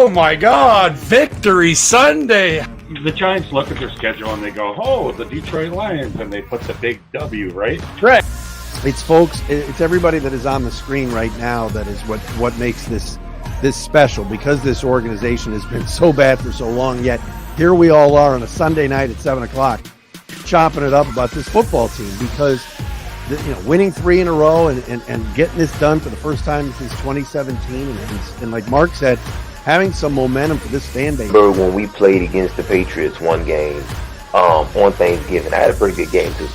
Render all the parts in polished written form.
Oh my God, Victory Sunday. The Giants look at their schedule and they go, oh, the Detroit Lions, and they put the big W, right? Correct. It's folks, it's everybody that is on the screen right now that is what makes this special, because this organization has been so bad for so long, yet here we all are on a Sunday night at 7 o'clock chopping it up about this football team, because winning 3 in a row and getting this done for the first time since 2017, and like Mark said, having some momentum for this fan base. When we played against the Patriots one game on Thanksgiving, I had a pretty good game too,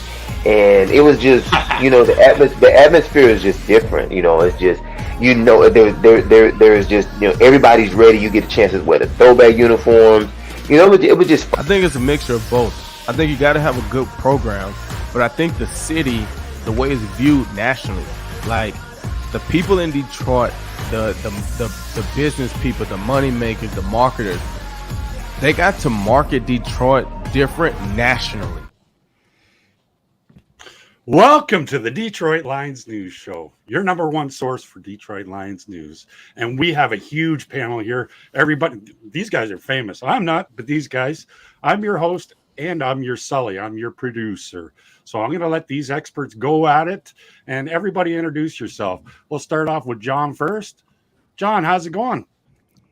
and it was just the atmosphere is just different. It's just there is just everybody's ready. You get a chance to wear the throwback uniforms. It was just. I think it's a mixture of both. I think you got to have a good program, but I think the city, the way it's viewed nationally, like the people in Detroit, the business people, the money makers, the marketers, they got to market Detroit different nationally. Welcome to the Detroit Lions News Show, your number one source for Detroit Lions news. And we have a huge panel here. Everybody, these guys are famous. I'm not, but these guys, I'm your host and I'm your Sully. I'm your producer. So I'm going to let these experts go at it, and everybody introduce yourself. We'll start off with John first. John, how's it going?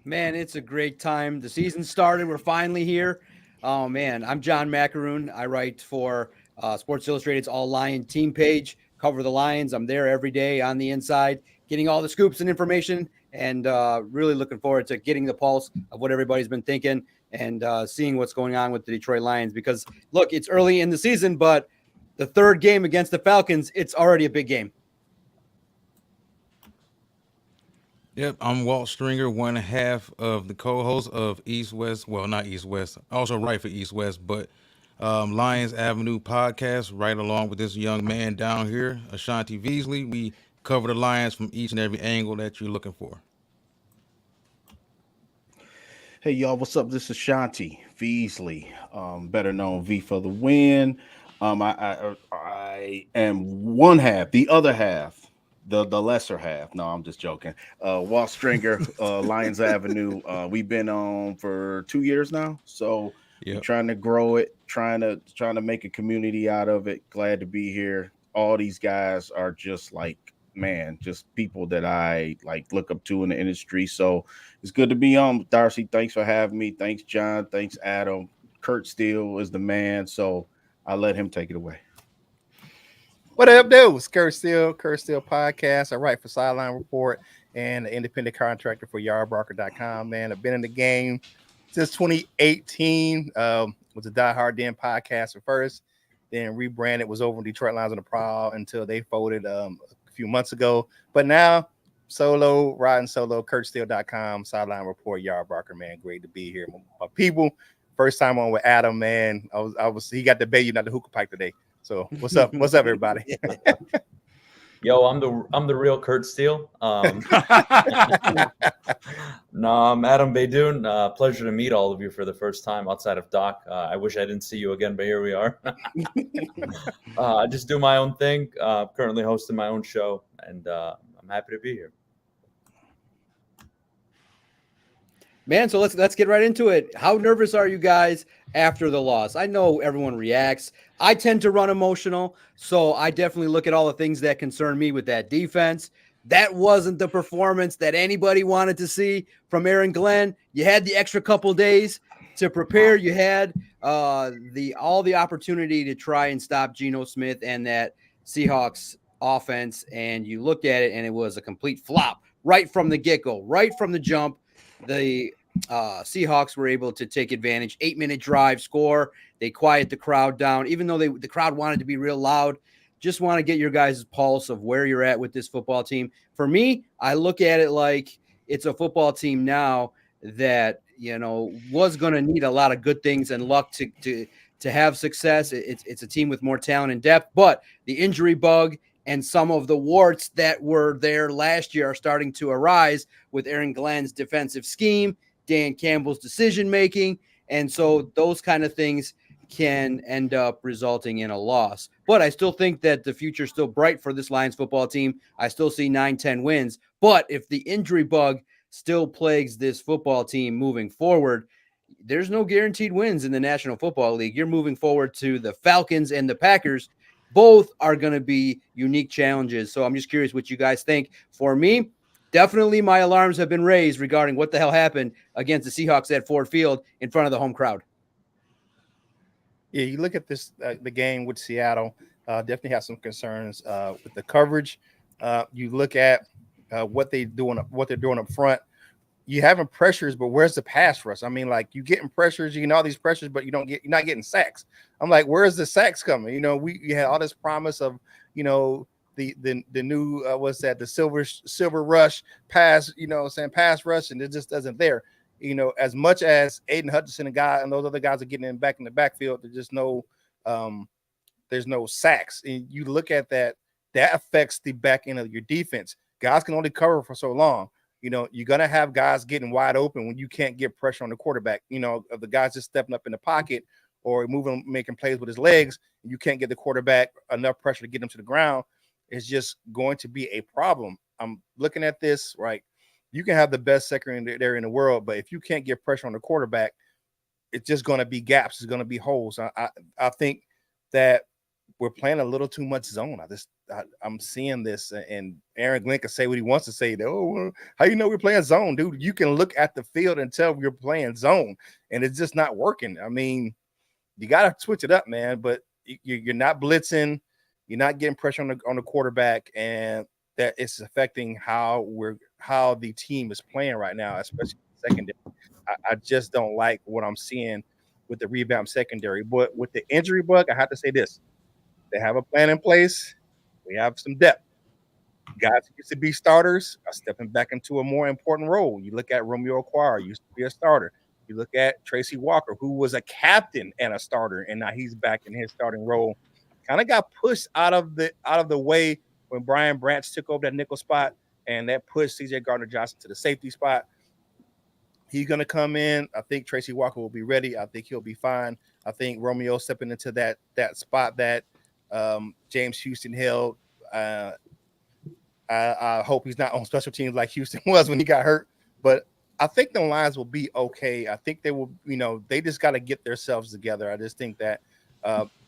Man, it's a great time. The season started. We're finally here. Oh, man, I'm John Maakaron. I write for Sports Illustrated's All Lion team page, cover the Lions. I'm there every day on the inside, getting all the scoops and information, and really looking forward to getting the pulse of what everybody's been thinking and seeing what's going on with the Detroit Lions. Because, look, it's early in the season, but the third game against the Falcons, it's already a big game. Yep, I'm Walt Stringer, one half of the co-host of East West. Well, not East West. I also write for East West, but Lions Avenue podcast, right along with this young man down here, Ashanti Beasley. We cover the Lions from each and every angle that you're looking for. Hey, y'all, what's up? This is Ashanti Beasley, better known V for the win. I am one half, the other half, the lesser half. No, I'm just joking. Walt Stringer, Lions Avenue. We've been on for 2 years now, so we're trying to grow it, trying to make a community out of it. Glad to be here. All these guys are just just people that I look up to in the industry. So it's good to be on. Darcy, thanks for having me. Thanks, John. Thanks, Adam. Curt Steele is the man, so I'll let him take it away. What up, dudes? Curt Steele Podcast. I write for Sideline Report and an independent contractor for yardbarker.com. Man, I've been in the game since 2018. Was a Die Hard Den podcast at first, then rebranded, was over in Detroit Lions on the Prowl until they folded a few months ago. But now, riding solo, CurtSteele.com, Sideline Report, Yardbarker, man. Great to be here. My people, first time on with Adam, man. He got the baby, not the hookah pipe today. So what's up? What's up, everybody? Yo, I'm the real Curt Steele. No, I'm Adam Beydoun. Pleasure to meet all of you for the first time outside of Doc. I wish I didn't see you again, but here we are. I just do my own thing. Currently hosting my own show, and I'm happy to be here. Man, so let's get right into it. How nervous are you guys after the loss? I know everyone reacts. I tend to run emotional, so I definitely look at all the things that concern me with that defense. That wasn't the performance that anybody wanted to see from Aaron Glenn. You had the extra couple days to prepare. You had all the opportunity to try and stop Geno Smith and that Seahawks offense, and you looked at it, and it was a complete flop right from the get-go, right from the jump. The Seahawks were able to take advantage. 8-minute drive, score. They quiet the crowd down, even though the crowd wanted to be real loud. Just want to get your guys' pulse of where you're at with this football team. For me, I look at it like it's a football team now that, was going to need a lot of good things and luck to have success. It's a team with more talent and depth, but the injury bug and some of the warts that were there last year are starting to arise with Aaron Glenn's defensive scheme, Dan Campbell's decision-making, and so those kind of things can end up resulting in a loss. But I still think that the future is still bright for this Lions football team. I still see 9-10 wins. But if the injury bug still plagues this football team moving forward. There's no guaranteed wins in the National Football League. You're moving forward to the Falcons and the Packers. Both are going to be unique challenges. So I'm just curious what you guys think. For me, definitely my alarms have been raised regarding what the hell happened against the Seahawks at Ford Field in front of the home crowd. Yeah, you look at this the game with Seattle. Definitely have some concerns with the coverage. You look at what they're doing up front. You having pressures, but where's the pass rush? I mean, like you getting pressures, you get all these pressures, but you're not getting sacks. I'm like, where's the sacks coming? You know, you had all this promise of, you know, the new what's that, the silver rush pass, you know, saying pass rush, and it just doesn't there. You know, as much as Aiden Hutchinson and those other guys are getting back in the backfield, there's no sacks. And you look at that affects the back end of your defense. Guys can only cover for so long. You know, you're going to have guys getting wide open when you can't get pressure on the quarterback. You know, of the guys just stepping up in the pocket or moving, making plays with his legs, and you can't get the quarterback enough pressure to get him to the ground. It's just going to be a problem. I'm looking at this, right? You can have the best secondary in the world, but if you can't get pressure on the quarterback, it's just going to be gaps. It's going to be holes. I think that we're playing a little too much zone. I'm seeing this, and Aaron Glenn can say what he wants to say. Oh, how you know we're playing zone, dude? You can look at the field and tell we're playing zone, and it's just not working. I mean, you got to switch it up, man. But you're not blitzing, you're not getting pressure on the quarterback, and that it's affecting how the team is playing right now, especially secondary. I just don't like what I'm seeing with the rebound secondary. But with the injury bug, I have to say this. They have a plan in place. We have some depth. Guys who used to be starters are stepping back into a more important role. You look at Romeo Okwara, used to be a starter. You look at Tracy Walker, who was a captain and a starter, and now he's back in his starting role. Kind of got pushed out of the way when Brian Branch took over that nickel spot, and that pushed C.J. Gardner-Johnson to the safety spot. He's going to come in. I think Tracy Walker will be ready. I think he'll be fine. I think Romeo stepping into that spot that James Houston held. I hope he's not on special teams like Houston was when he got hurt. But I think the lines will be okay. I think they will, you know, they just got to get themselves together. I just think that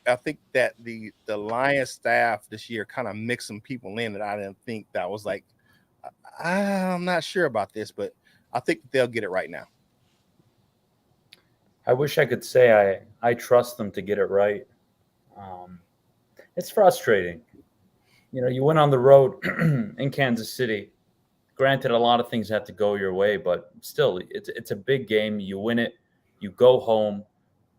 the Lions staff this year kind of mixed some people in that I didn't think that was like, I'm not sure about this, but I think they'll get it right now. I wish I could say I trust them to get it right. It's frustrating. You know, you went on the road in Kansas City. Granted, a lot of things had to go your way, but still, it's a big game. You win it, you go home,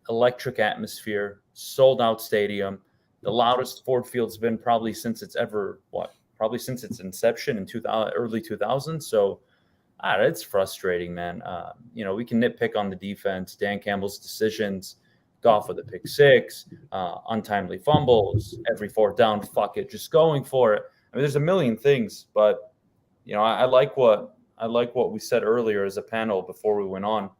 electric atmosphere, sold out stadium, the loudest Ford Field's been probably since its inception in early 2000s. So it's frustrating, man. You know, we can nitpick on the defense, Dan Campbell's decisions, Goff with a pick six, untimely fumbles, every fourth down, fuck it, just going for it. I mean, there's a million things, but you know, I like what we said earlier as a panel before we went on.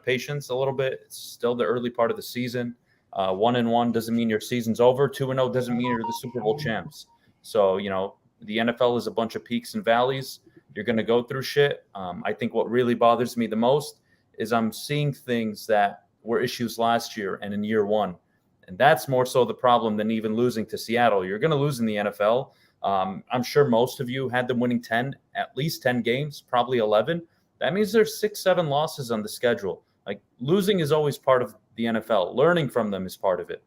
Patience a little bit. It's still the early part of the season. 1-1 doesn't mean your season's over. 2-0 doesn't mean you're the Super Bowl champs. So, you know, the NFL is a bunch of peaks and valleys. You're going to go through shit. I think what really bothers me the most is I'm seeing things that were issues last year and in year one. And that's more so the problem than even losing to Seattle. You're going to lose in the NFL. I'm sure most of you had them winning at least 10 games, probably 11. That means there's 6-7 losses on the schedule. Like, losing is always part of the NFL. Learning from them is part of it.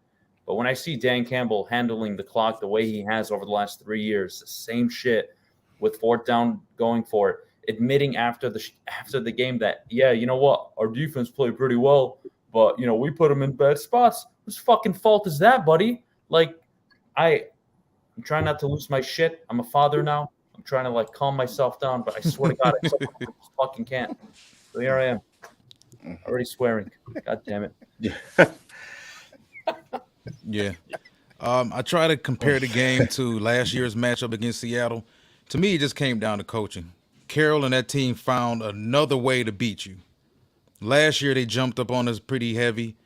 But when I see Dan Campbell handling the clock the way he has over the last 3 years, the same shit with fourth down going for it, admitting after the game that, yeah, you know what, our defense played pretty well, but, you know, we put them in bad spots. Whose fucking fault is that, buddy? Like, I'm trying not to lose my shit. I'm a father now. I'm trying to, like, calm myself down, but I swear to God, I so fucking can't. So here I am, already swearing. God damn it. Yeah. I try to compare the game to last year's matchup against Seattle. To me, it just came down to coaching. Carroll and that team found another way to beat you. Last year, they jumped up on us pretty heavy,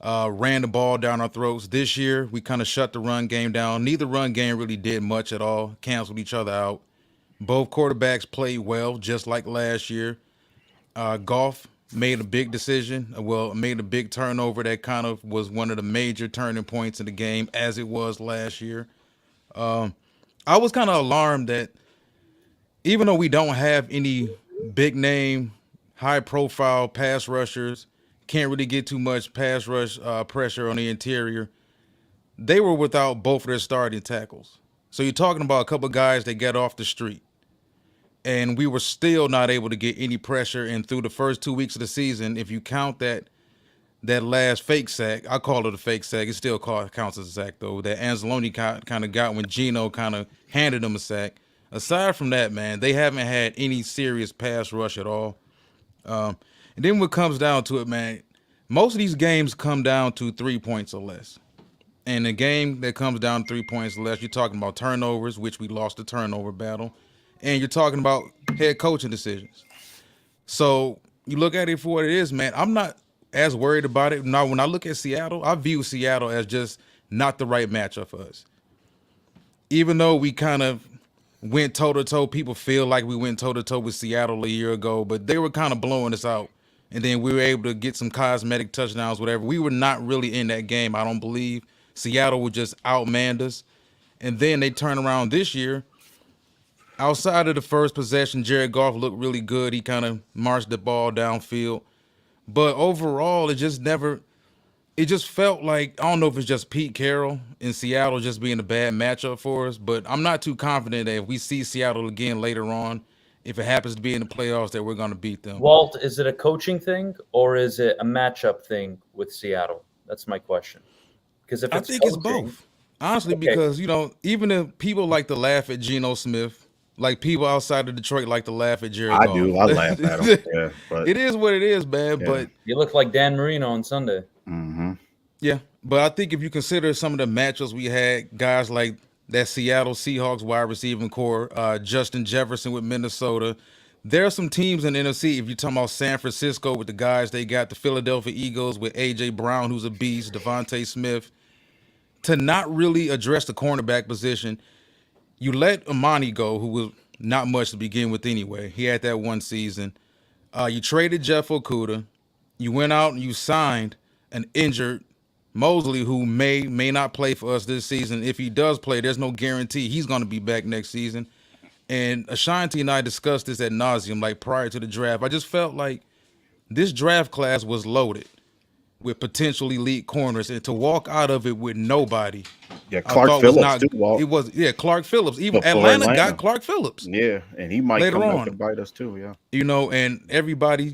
ran the ball down our throats. This year, we kind of shut the run game down. Neither run game really did much at all, canceled each other out. Both quarterbacks played well, just like last year. Goff made a big decision. Well, made a big turnover that kind of was one of the major turning points in the game, as it was last year. I was kind of alarmed that even though we don't have any big name, high profile pass rushers, can't really get too much pass rush pressure on the interior, they were without both of their starting tackles. So you're talking about a couple of guys that get off the street. And we were still not able to get any pressure. And through the first 2 weeks of the season, if you count that last fake sack, I call it a fake sack. It still counts as a sack, though, that Anzalone kind of got when Geno kind of handed him a sack. Aside from that, man, they haven't had any serious pass rush at all. And then what comes down to it, man, most of these games come down to 3 points or less. And a game that comes down to 3 points or less, you're talking about turnovers, which we lost the turnover battle. And you're talking about head coaching decisions. So you look at it for what it is, man. I'm not as worried about it. Now, when I look at Seattle, I view Seattle as just not the right matchup for us. Even though we kind of went toe-to-toe, people feel like we went toe-to-toe with Seattle a year ago, but they were kind of blowing us out. And then we were able to get some cosmetic touchdowns, whatever. We were not really in that game, I don't believe. Seattle would just outmanned us. And then they turn around this year. Outside of the first possession, Jared Goff looked really good. He kind of marched the ball downfield. But overall, it just felt like, I don't know if it's just Pete Carroll in Seattle just being a bad matchup for us, but I'm not too confident that if we see Seattle again later on, if it happens to be in the playoffs, that we're going to beat them. Walt, is it a coaching thing or is it a matchup thing with Seattle? That's my question. Because if I it's think it's both, honestly, Okay. because, even if people like to laugh at Geno Smith, like people outside of Detroit like to laugh at Jared I Goff. do. I laugh at him. Yeah, but It is what it is, man. Yeah. But You look like Dan Marino on Sunday. yeah, but I think if you consider some of the matchups we had, guys like that Seattle Seahawks wide receiving core, Justin Jefferson with Minnesota, there are some teams in the NFC. If you're talking about San Francisco with the guys they got, the Philadelphia Eagles with A.J. Brown, who's a beast, Devontae Smith, to not really address the cornerback position, you let Amani go, who was not much to begin with anyway. He had that one season. You traded Jeff Okuda. You went out and you signed an injured Mosley, who may not play for us this season. If he does play, there's no guarantee he's going to be back next season. And Ashanti and I discussed this ad nauseum, like prior to the draft. I just felt like this draft class was loaded with potential elite corners, and to walk out of it with nobody. yeah, I Clark thought Phillips too. Walt. It was Clark Phillips. Even Before Atlanta Atlanta. got Clark Phillips. Yeah, and he might Later come back on. and bite us too. Yeah. And everybody,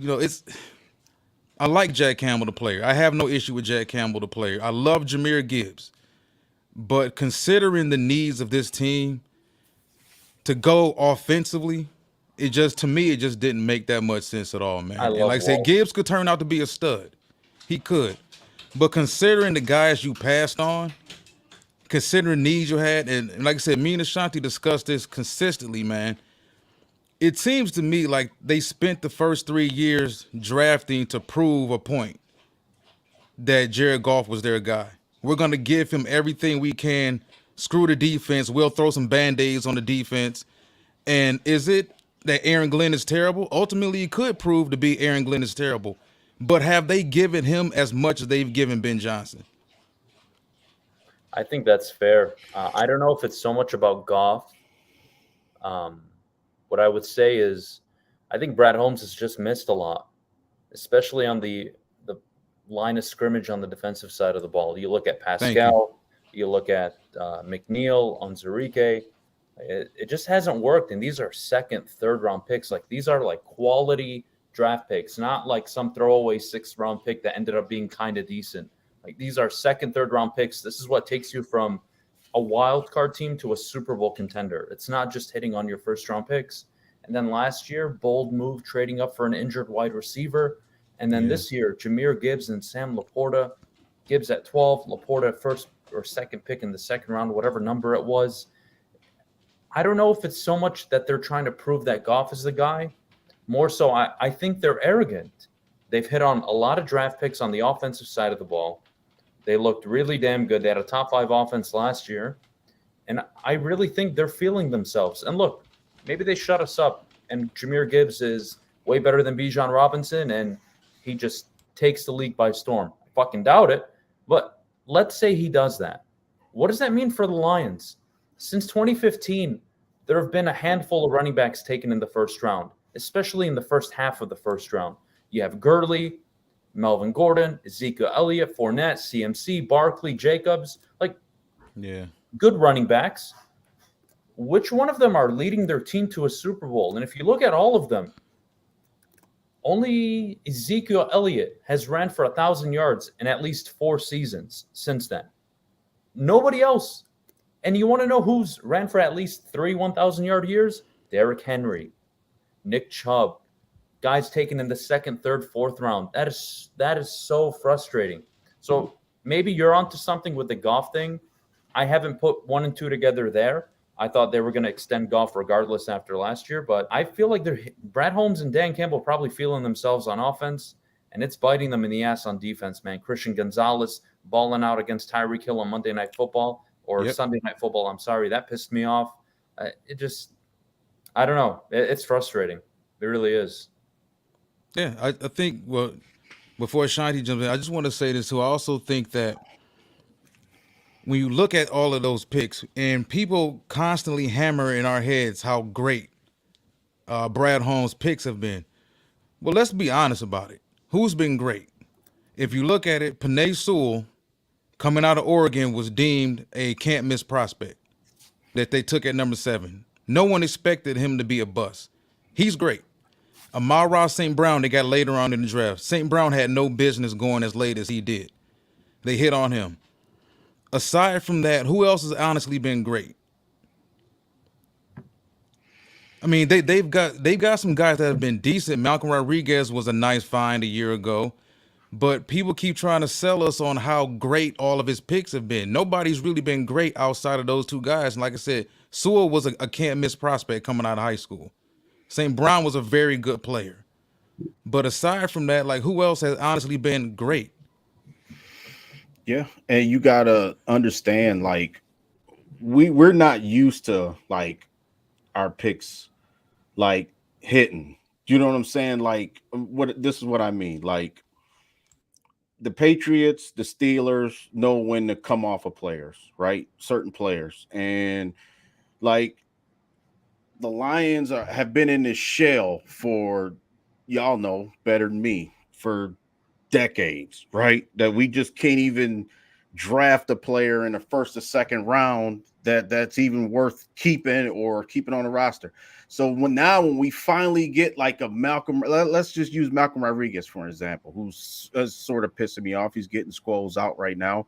I like Jack Campbell, the player. I have no issue with Jack Campbell, the player. I love Jahmyr Gibbs. But considering the needs of this team, to go offensively, it just didn't make that much sense at all, man. I And love like I said, Walt. Gibbs could turn out to be a stud. He could. But considering the guys you passed on, considering needs you had, and like I said, me and Ashanti discussed this consistently, man. It seems to me like they spent the first 3 years drafting to prove a point that Jared Goff was their guy. We're going to give him everything we can. Screw the defense. We'll throw some Band-Aids on the defense. And is it that Aaron Glenn is terrible? Ultimately, it could prove to be Aaron Glenn is terrible. But have they given him as much as they've given Ben Johnson? I think that's fair. I don't know if it's so much about Goff. What I would say is I think Brad Holmes has just missed a lot, especially on the line of scrimmage on the defensive side of the ball. You look at Pascal, you look at McNeil, Onzarike. It just hasn't worked. And these are second, third round picks. Like these are like quality draft picks, not like some throwaway 6th round pick that ended up being kind of decent. Like these are second, third round picks. This is what takes you from a wild card team to a Super Bowl contender. It's not just hitting on your first round picks. And then last year, bold move trading up for an injured wide receiver. And then this year, Jahmyr Gibbs and Sam Laporta. Gibbs at 12, Laporta first or second pick in the second round, whatever number it was. I don't know if it's so much that they're trying to prove that Goff is the guy. More so, I think they're arrogant. They've hit on a lot of draft picks on the offensive side of the ball. They looked really damn good. They had a top 5 offense last year. And I really think they're feeling themselves. And look, maybe they shut us up and Jahmyr Gibbs is way better than Bijan Robinson, and he just takes the league by storm. I fucking doubt it, but let's say he does that. What does that mean for the Lions? Since 2015, there have been a handful of running backs taken in the first round, especially in the first half of the first round. You have Gurley, Melvin Gordon, Ezekiel Elliott, Fournette, CMC, Barkley, Jacobs, like good running backs. Which one of them are leading their team to a Super Bowl? And if you look at all of them, only Ezekiel Elliott has ran for 1,000 yards in at least 4 seasons since then. Nobody else. And you want to know who's ran for at least 3 1,000-yard years? Derrick Henry, Nick Chubb, guys taken in the 2nd, 3rd, 4th round. That is so frustrating. So maybe you're onto something with the Goff thing. I haven't put 1 and 2 together there. I thought they were going to extend Goff regardless after last year, but I feel like Brad Holmes and Dan Campbell probably feeling themselves on offense, and it's biting them in the ass on defense, man. Christian Gonzalez balling out against Tyreek Hill on Monday Night Football or Sunday Night Football. I'm sorry, that pissed me off. I don't know. It's frustrating. It really is. Yeah, I think, well, before Shanti jumps in, I just want to say this too. I also think that when you look at all of those picks, and people constantly hammer in our heads how great Brad Holmes' picks have been. Well, let's be honest about it. Who's been great? If you look at it, Penei Sewell, coming out of Oregon, was deemed a can't-miss prospect that they took at number 7. No one expected him to be a bust. He's great. Amon-Ra St. Brown, they got later on in the draft. St. Brown had no business going as late as he did. They hit on him. Aside from that, who else has honestly been great? I mean, they've got some guys that have been decent. Malcolm Rodriguez was a nice find a year ago, but people keep trying to sell us on how great all of his picks have been. Nobody's really been great outside of those 2 guys. And like I said, Sewell was a can't-miss prospect coming out of high school. St. Brown was a very good player. But aside from that, like, who else has honestly been great? Yeah, and you gotta understand, like, we're not used to like our picks like hitting. You know what I'm saying? Like, this is what I mean. Like, the Patriots, the Steelers know when to come off of players, right? Certain players, and like the Lions have been in this shell for, y'all know better than me, for decades, right? That we just can't even draft a player in the 1st or 2nd round that's even worth keeping or keeping on the roster. So when we finally get like a Malcolm, let's just use Malcolm Rodriguez for example, who's sort of pissing me off. He's getting squoles out right now.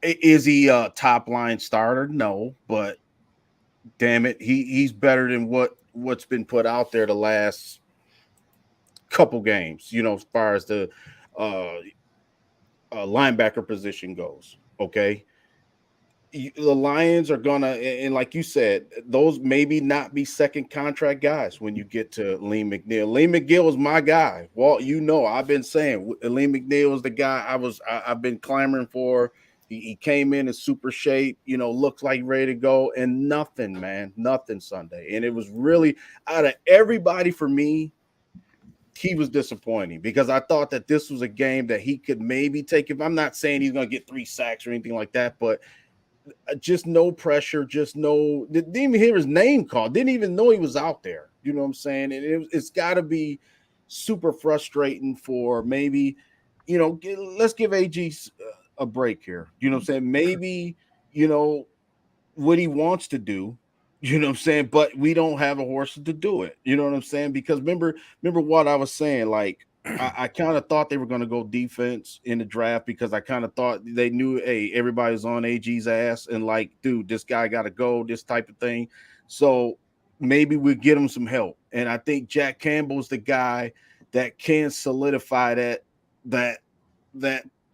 Is he a top line starter? No, but damn it, he's better than what's been put out there the last couple games, you know, as far as the linebacker position goes. Okay, the Lions are gonna, and like you said, those maybe not be 2nd contract guys when you get to Lee McNeil. Lee McNeil was my guy. Walt, you know, I've been saying Lee McNeil was the guy I've been clamoring for. He came in super shape, you know, looked like ready to go, and nothing Sunday. And it was really, out of everybody, for me, he was disappointing because I thought that this was a game that he could maybe take. If I'm not saying he's going to get 3 sacks or anything like that, but just no pressure, didn't even hear his name called, didn't even know he was out there. You know what I'm saying? And it's got to be super frustrating for maybe, you know, let's give AG a break here. You know what I'm saying? Maybe, you know, what he wants to do, you know what I'm saying? But we don't have a horse to do it. You know what I'm saying? Because remember what I was saying, like, I kind of thought they were going to go defense in the draft because I kind of thought they knew, hey, everybody's on AG's ass and like, dude, this guy got to go, this type of thing. So maybe we'll get him some help. And I think Jack Campbell's the guy that can solidify that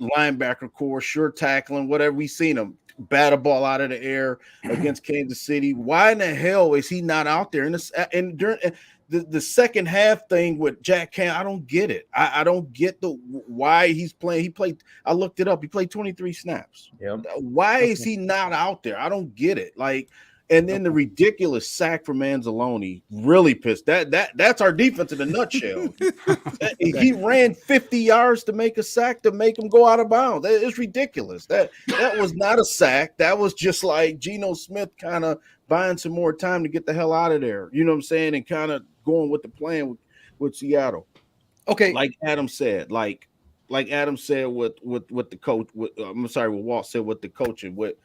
linebacker core, sure tackling, whatever. We've seen him bat a ball out of the air against Kansas City. Why in the hell is he not out there? And during the second half thing with Jack Campbell, I don't get it. I don't get why he's playing. I looked it up. He played 23 snaps. Yep. Why is he not out there? I don't get it. Like, And then the ridiculous sack from Anzalone really pissed. That's our defense in a nutshell. He ran 50 yards to make a sack to make him go out of bounds. It's ridiculous. That was not a sack. That was just like Geno Smith kind of buying some more time to get the hell out of there. You know what I'm saying? And kind of going with the plan with Seattle. Okay. Like Adam said, like Adam said with the coach. What Walt said with the coaching. With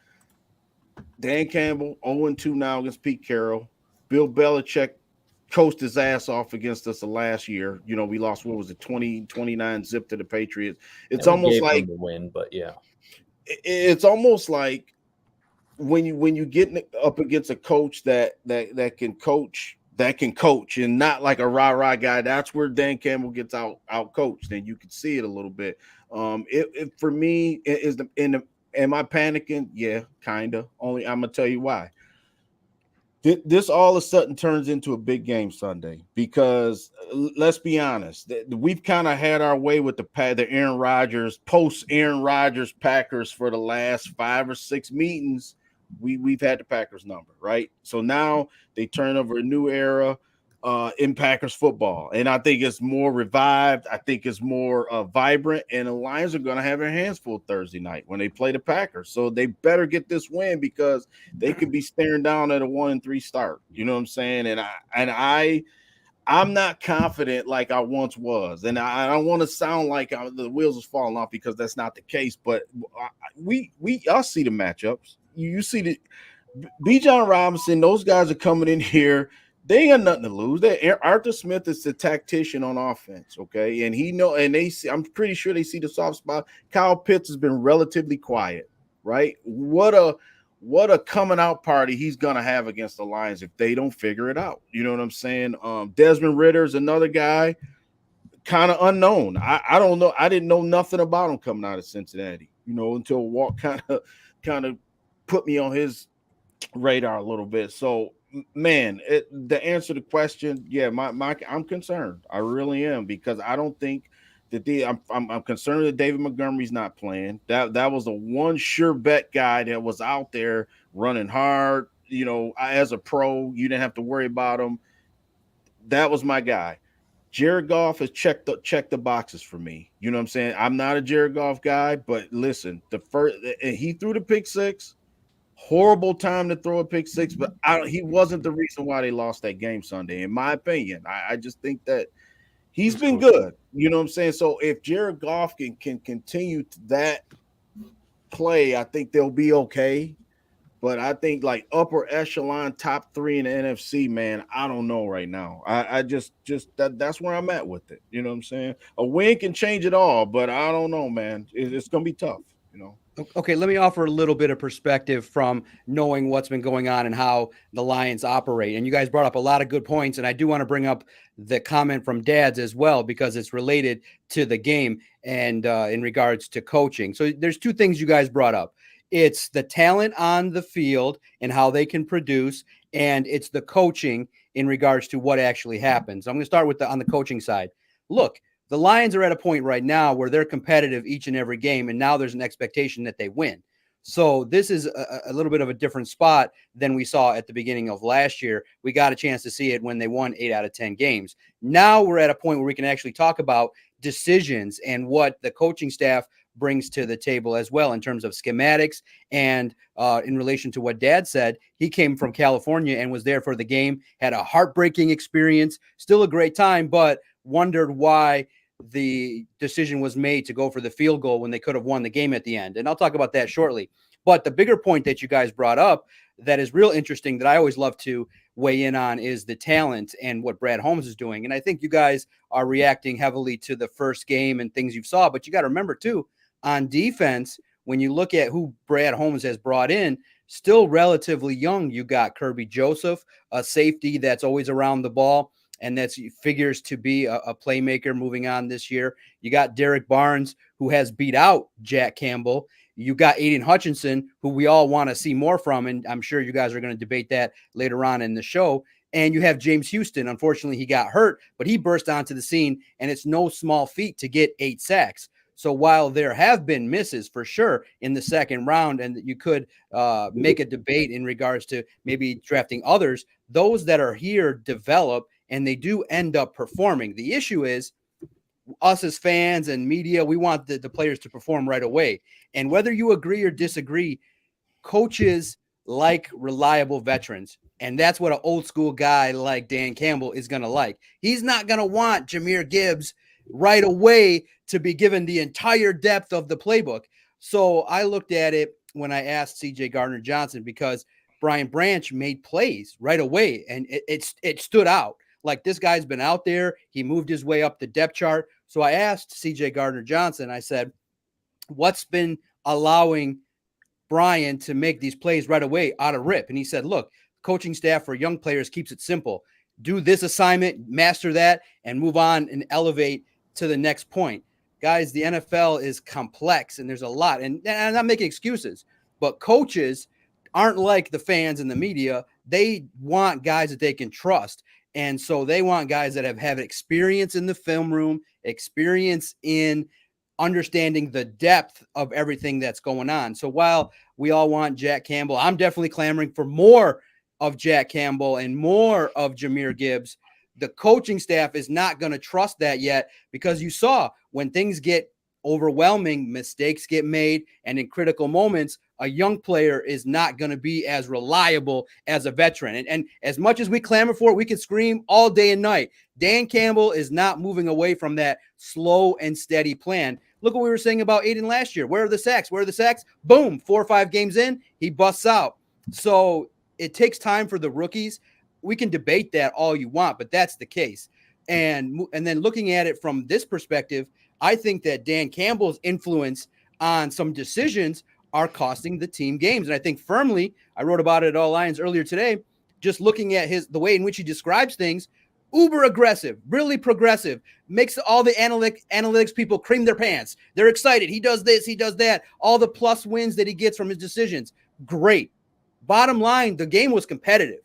Dan Campbell, 0-2 now against Pete Carroll. Bill Belichick coached his ass off against us the last year. You know, we lost, what was it, 20-29 zip to the Patriots. It's almost like the win, but yeah. It's almost like when you get up against a coach that can coach and not like a rah-rah guy, that's where Dan Campbell gets out coached, and you can see it a little bit. For me, am I panicking? Yeah, kind of. Only I'm going to tell you why. This all of a sudden turns into a big game Sunday because let's be honest, we've kind of had our way with the Aaron Rodgers, post Aaron Rodgers Packers for the last 5 or 6 meetings. We've had the Packers number, right? So now they turn over a new era in Packers football, and I think it's more revived. I think it's more vibrant, and the Lions are going to have their hands full Thursday night when they play the Packers. So they better get this win because they could be staring down at a 1-3 start. You know what I'm saying? And I'm not confident like I once was, and I don't want to sound like the wheels is falling off because that's not the case. But y'all see the matchups. You see the Bijan Robinson. Those guys are coming in here. They ain't got nothing to lose. Arthur Smith is the tactician on offense, okay? And I'm pretty sure they see the soft spot. Kyle Pitts has been relatively quiet, right? What a coming out party he's gonna have against the Lions if they don't figure it out. You know what I'm saying? Desmond Ritter's another guy, kind of unknown. I don't know. I didn't know nothing about him coming out of Cincinnati, you know, until Walt kind of put me on his radar a little bit. So, man, the answer to the question, yeah, I'm concerned. I really am, because I don't think that I'm concerned that David Montgomery's not playing. That was the one sure bet guy that was out there running hard. You know, as a pro, you didn't have to worry about him. That was my guy. Jared Goff has checked the boxes for me. You know what I'm saying? I'm not a Jared Goff guy, but listen, he threw the pick six. Horrible time to throw a pick six, but he wasn't the reason why they lost that game Sunday, in my opinion. I just think that he's been good. You know what I'm saying? So if Jared Goff can continue that play, I think they'll be okay. But I think like upper echelon, top 3 in the NFC, man, I don't know right now. I just that's where I'm at with it. You know what I'm saying? A win can change it all, but I don't know, man. It's gonna be tough, you know. Okay, let me offer a little bit of perspective from knowing what's been going on and how the Lions operate. And you guys brought up a lot of good points, and I do want to bring up the comment from Dads as well, because it's related to the game and in regards to coaching. So there's 2 things you guys brought up. It's the talent on the field and how they can produce, and it's the coaching in regards to what actually happens. I'm going to start on the coaching side. Look, the Lions are at a point right now where they're competitive each and every game, and now there's an expectation that they win. So this is a little bit of a different spot than we saw at the beginning of last year. We got a chance to see it when they won 8 out of 10 games. Now we're at a point where we can actually talk about decisions and what the coaching staff brings to the table as well in terms of schematics. And in relation to what Dad said, he came from California and was there for the game, had a heartbreaking experience, still a great time, but wondered why the decision was made to go for the field goal when they could have won the game at the end. And I'll talk about that shortly. But the bigger point that you guys brought up that is real interesting that I always love to weigh in on is the talent and what Brad Holmes is doing. And I think you guys are reacting heavily to the first game and things you saw, but you got to remember too, on defense, when you look at who Brad Holmes has brought in, still relatively young. You got Kirby Joseph, a safety that's always around the ball, and that figures to be a playmaker moving on this year. You got Derek Barnes, who has beat out Jack Campbell. You got Aiden Hutchinson, who we all want to see more from, and I'm sure you guys are going to debate that later on in the show. And you have James Houston. Unfortunately, he got hurt, but he burst onto the scene, and it's no small feat to get 8 sacks. So while there have been misses for sure in the second round, and you could make a debate in regards to maybe drafting others, those that are here develop and they do end up performing. The issue is us as fans and media, we want the players to perform right away. And whether you agree or disagree, coaches like reliable veterans. And that's what an old school guy like Dan Campbell is going to like. He's not going to want Jahmyr Gibbs right away to be given the entire depth of the playbook. So I looked at it when I asked CJ Gardner-Johnson, because Brian Branch made plays right away, and it stood out. Like, this guy's been out there. He moved his way up the depth chart. So I asked CJ Gardner-Johnson, I said, what's been allowing Brian to make these plays right away out of rip? And he said, look, coaching staff for young players keeps it simple. Do this assignment, master that, and move on and elevate to the next point. Guys, the NFL is complex, and there's a lot. And I'm not making excuses, but coaches aren't like the fans and the media. They want guys that they can trust. And so they want guys that have experience in the film room, experience in understanding the depth of everything that's going on. So while we all want Jack Campbell, I'm definitely clamoring for more of Jack Campbell and more of Jahmyr Gibbs. The coaching staff is not going to trust that yet, because you saw when things get overwhelming, mistakes get made, and in critical moments, a young player is not going to be as reliable as a veteran. And as much as we clamor for it, we can scream all day and night. Dan Campbell is not moving away from that slow and steady plan. Look what we were saying about Aiden last year. Where are the sacks? Where are the sacks? Boom, 4 or 5 games in, he busts out. So it takes time for the rookies. We can debate that all you want, but that's the case. And then looking at it from this perspective, I think that Dan Campbell's influence on some decisions are costing the team games. And I think firmly, I wrote about it at All Lions earlier today, just looking at the way in which he describes things, uber aggressive, really progressive, makes all the analytics people cream their pants. They're excited. He does this, he does that, all the plus wins that he gets from his decisions. Great. Bottom line, the game was competitive.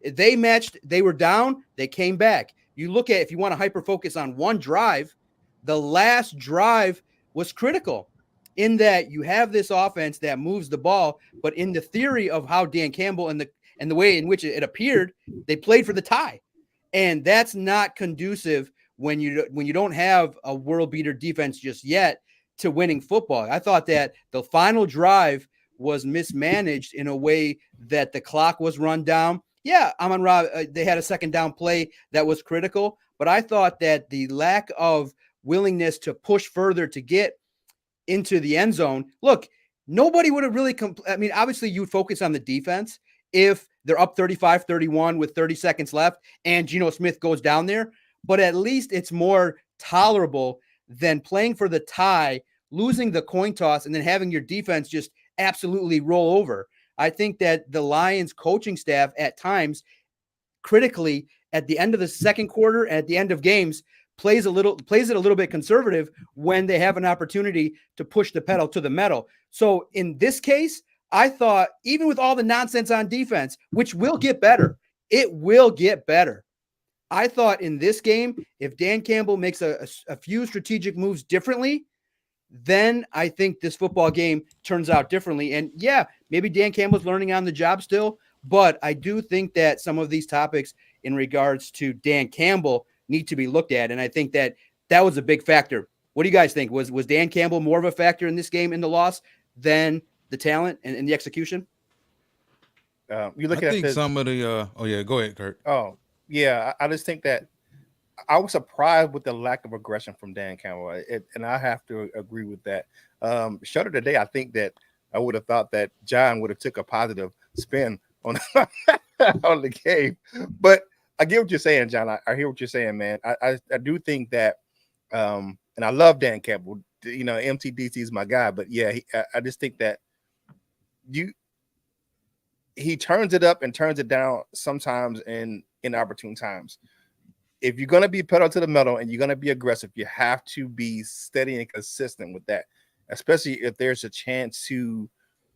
They matched, they were down, they came back. You look at, if you want to hyper focus on one drive, the last drive was critical in that you have this offense that moves the ball, but in the theory of how Dan Campbell and the way in which it appeared, they played for the tie. And that's not conducive when you don't have a world beater defense just yet to winning football. I thought that the final drive was mismanaged in a way that the clock was run down. Yeah, Amon-Ra, they had a second down play that was critical, but I thought that the lack of willingness to push further to get into the end zone. Look, nobody would have really obviously you would focus on the defense if they're up 35-31 with 30 seconds left and Geno Smith goes down there, but at least it's more tolerable than playing for the tie, losing the coin toss, and then having your defense just absolutely roll over. I think that the Lions coaching staff at times critically at the end of the second quarter and at the end of games plays it a little bit conservative when they have an opportunity to push the pedal to the metal. So in this case, I thought even with all the nonsense on defense, which will get better, it will get better. I thought in this game, if Dan Campbell makes a few strategic moves differently, then I think this football game turns out differently. And yeah, maybe Dan Campbell's learning on the job still, but I do think that some of these topics in regards to Dan Campbell need to be looked at. And I think that was a big factor. What do you guys think? Was Dan Campbell more of a factor in this game in the loss than the talent and the execution? You look I at think some of the oh yeah, go ahead, Curt. Oh yeah, I just think that I was surprised with the lack of aggression from Dan Campbell, and I have to agree with that. Shorter today, I think that I would have thought that John would have took a positive spin on on the game, but I get what you're saying, John. I hear what you're saying, man. I do think that, and I love Dan Campbell. You know, MTDC is my guy, but yeah, I just think that he turns it up and turns it down sometimes in opportune times. If you're gonna be pedal to the metal and you're gonna be aggressive, you have to be steady and consistent with that, especially if there's a chance to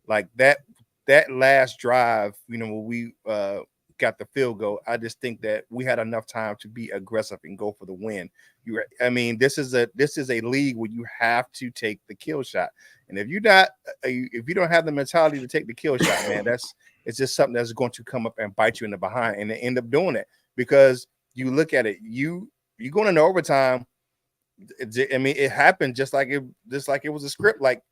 like that last drive. You know, when we got the field goal. I just think that we had enough time to be aggressive and go for the win. I mean, this is a league where you have to take the kill shot, and if you don't have the mentality to take the kill shot, man, it's just something that's going to come up and bite you in the behind, and they end up doing it because you look at it, you going into overtime. I mean, it happened just like it was a script, like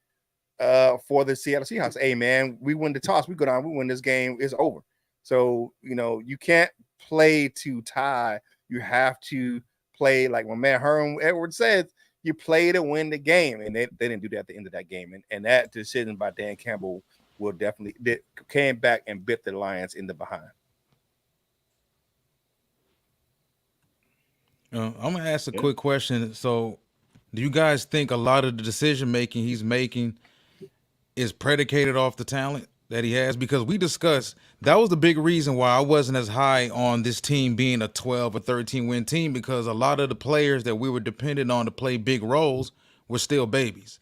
for the Seattle Seahawks. Hey, man, we win the toss, we go down, we win this game, it's over. So you can't play to tie. You have to play like my man Herm Edwards said. You play to win the game, and they didn't do that at the end of that game. And that decision by Dan Campbell will definitely came back and bit the Lions in the behind. I'm gonna ask a quick question. So, do you guys think a lot of the decision making he's making is predicated off the talent that he has? Because we discussed that was the big reason why I wasn't as high on this team being a 12 or 13 win team, because a lot of the players that we were dependent on to play big roles were still babies,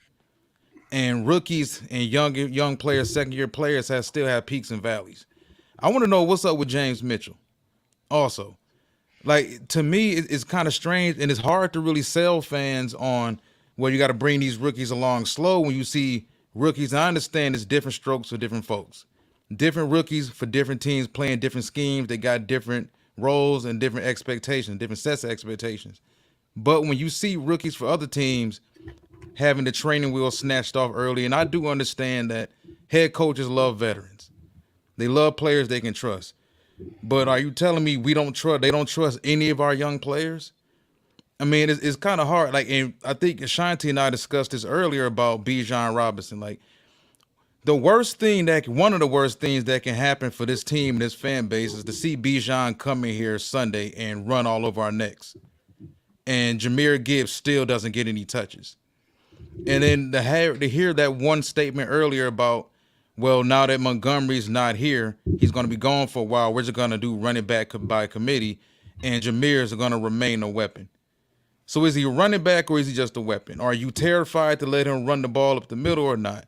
and rookies and young players, second year players, still have peaks and valleys. I want to know what's up with James Mitchell. Also, like, to me, it's kind of strange, and it's hard to really sell fans on, well, you got to bring these rookies along slow when you see rookies. I understand it's different strokes for different folks. Different rookies for different teams playing different schemes. They got different roles and different expectations, different sets of expectations. But when you see rookies for other teams having the training wheel snatched off early, and I do understand that head coaches love veterans. They love players they can trust. But are you telling me they don't trust any of our young players? I mean, it's kind of hard. Like, and I think Ashanti and I discussed this earlier about Bijan Robinson. Like, one of the worst things that can happen for this team and this fan base is to see Bijan come in here Sunday and run all over our necks, and Jahmyr Gibbs still doesn't get any touches. And then to hear that one statement earlier about, well, now that Montgomery's not here, he's going to be gone for a while. We're just going to do running back by committee, and Jahmyr is going to remain a weapon. So is he a running back or is he just a weapon? Are you terrified to let him run the ball up the middle or not?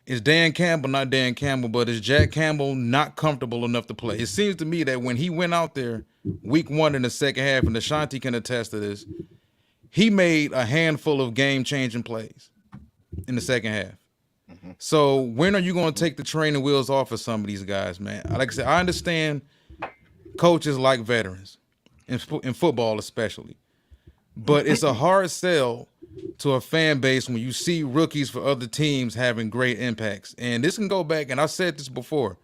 Is Dan Campbell not Dan Campbell, but is Jack Campbell not comfortable enough to play? It seems to me that when he went out there week one in the second half, and Ashanti can attest to this, he made a handful of game-changing plays in the second half. So when are you going to take the training wheels off of some of these guys, man? Like I said, I understand coaches like veterans, in football especially. But it's a hard sell to a fan base when you see rookies for other teams having great impacts. And this can go back, and I've said this before,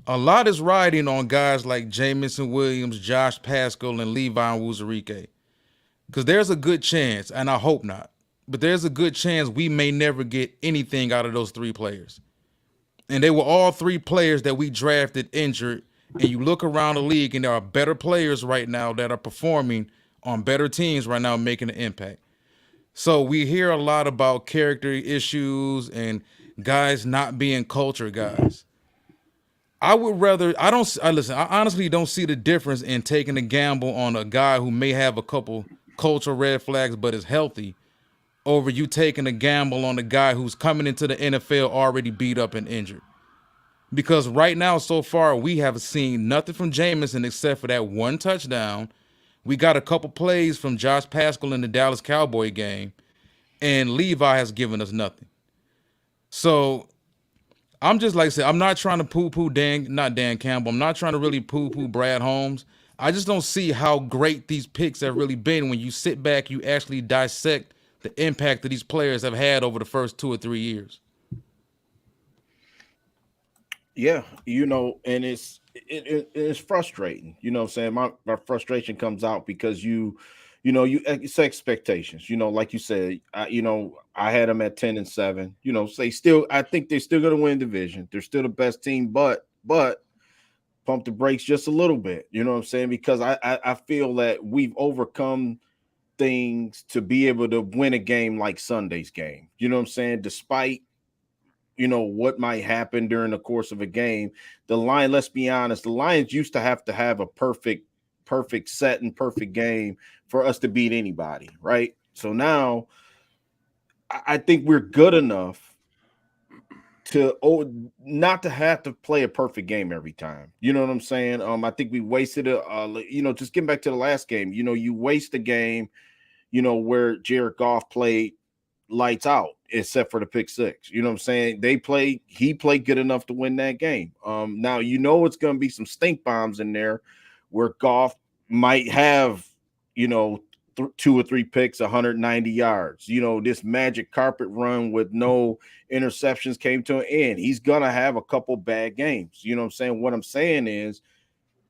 a lot is riding on guys like Jamison Williams, Josh Paschal, and Levi Wuzurike. Because there's a good chance, and I hope not, but there's a good chance we may never get anything out of those three players. And they were all three players that we drafted injured. And you look around the league, and there are better players right now that are performing on better teams right now, making an impact. So we hear a lot about character issues and guys not being culture guys. I honestly don't see the difference in taking a gamble on a guy who may have a couple cultural red flags but is healthy over you taking a gamble on a guy who's coming into the NFL already beat up and injured. Because right now, so far, we have seen nothing from Jamison except for that one touchdown. We got a couple plays from Josh Paschal in the Dallas Cowboy game, and Levi has given us nothing. So I'm just like I said, I'm not trying to poo-poo not Dan Campbell. I'm not trying to really poo-poo Brad Holmes. I just don't see how great these picks have really been when you sit back, you actually dissect the impact that these players have had over the first 2 or 3 years. Yeah, and it's frustrating. You know what I'm saying? My frustration comes out because it's expectations. Like you said, I had them at 10-7. I think they're still going to win division. They're still the best team, but pump the brakes just a little bit. You know what I'm saying? Because I feel that we've overcome things to be able to win a game like Sunday's game. You know what I'm saying? Despite what might happen during the course of a game, let's be honest, the Lions used to have a perfect set and perfect game for us to beat anybody, right? So now I think we're good enough not to have to play a perfect game every time. You know what I'm saying? I think we wasted just getting back to the last game. You waste a game, where Jared Goff played lights out, except for the pick six. You know what I'm saying? He played good enough to win that game. Now it's going to be some stink bombs in there where Goff might have, 2 or 3 picks, 190 yards. This magic carpet run with no interceptions came to an end. He's going to have a couple bad games. You know what I'm saying? What I'm saying is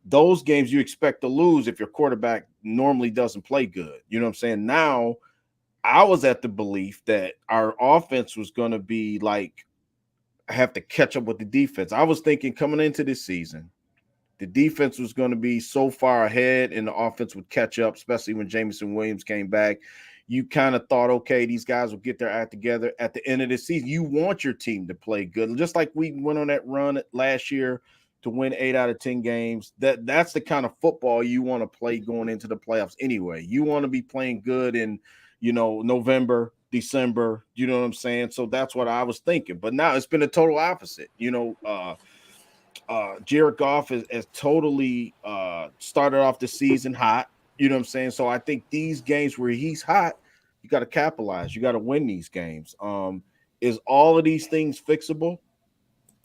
those games you expect to lose if your quarterback normally doesn't play good. You know what I'm saying? Now, I was at the belief that our offense was going to be have to catch up with the defense. I was thinking coming into this season, the defense was going to be so far ahead and the offense would catch up, especially when Jameson Williams came back. You kind of thought, okay, these guys will get their act together at the end of the season. You want your team to play good. Just like we went on that run last year to win 8 out of 10 games. That's the kind of football you want to play going into the playoffs anyway. You want to be playing good in, November, December, you know what I'm saying? So that's what I was thinking. But now it's been a total opposite. Jared Goff has totally started off the season hot. You know what I'm saying? So I think these games where he's hot, you got to capitalize. You got to win these games. Is all of these things fixable?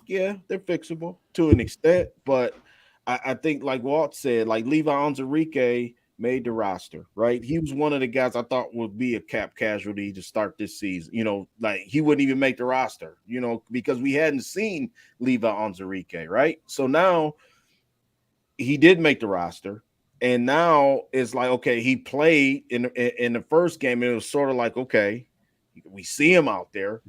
Yeah, they're fixable to an extent. But I think, like Walt said, like Levi Onwuzurike made the roster, right? He was one of the guys I thought would be a cap casualty to start this season. He wouldn't even make the roster, because we hadn't seen Levi Onwuzurike, right? So now he did make the roster, and now it's like, okay, he played in the first game, and it was sort of like, okay, we see him out there.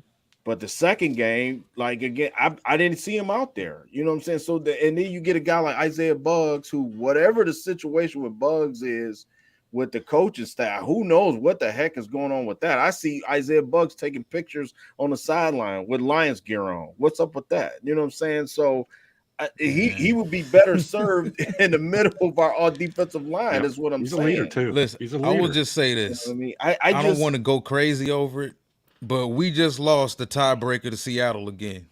But the second game, again, I didn't see him out there. You know what I'm saying? So and then you get a guy like Isaiah Buggs, who whatever the situation with Buggs is with the coaching staff, who knows what the heck is going on with that? I see Isaiah Buggs taking pictures on the sideline with Lions gear on. What's up with that? You know what I'm saying? So he would be better served in the middle of our defensive line. Is what I'm saying. He's a leader too. Listen, He's a leader. I will just say this. I mean, I don't want to go crazy over it, but we just lost the tiebreaker to Seattle again.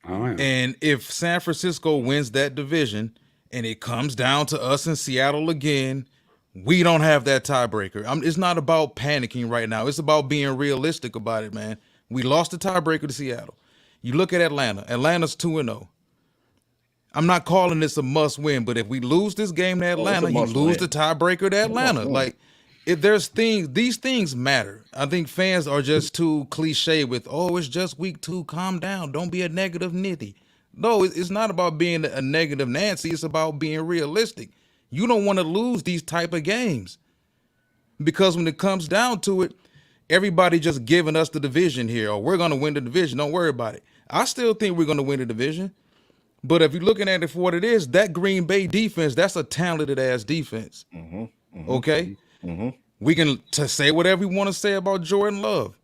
Oh, yeah. And if San Francisco wins that division and it comes down to us in Seattle again, we don't have that tiebreaker. It's not about panicking right now. It's about being realistic about it, man. We lost the tiebreaker to Seattle. You look at Atlanta. Atlanta's 2-0. I'm not calling this a must win, but if we lose this game to Atlanta, you lose the tiebreaker to Atlanta. If there's these things matter. I think fans are just too cliche with, it's just week 2, calm down, don't be a negative nitty. No, it's not about being a negative Nancy. It's about being realistic. You don't want to lose these type of games because when it comes down to it, everybody just giving us the division here, or we're going to win the division. Don't worry about it. I still think we're going to win the division. But if you're looking at it for what it is, that Green Bay defense, that's a talented ass defense. Okay? We can say whatever we want to say about Jordan Love.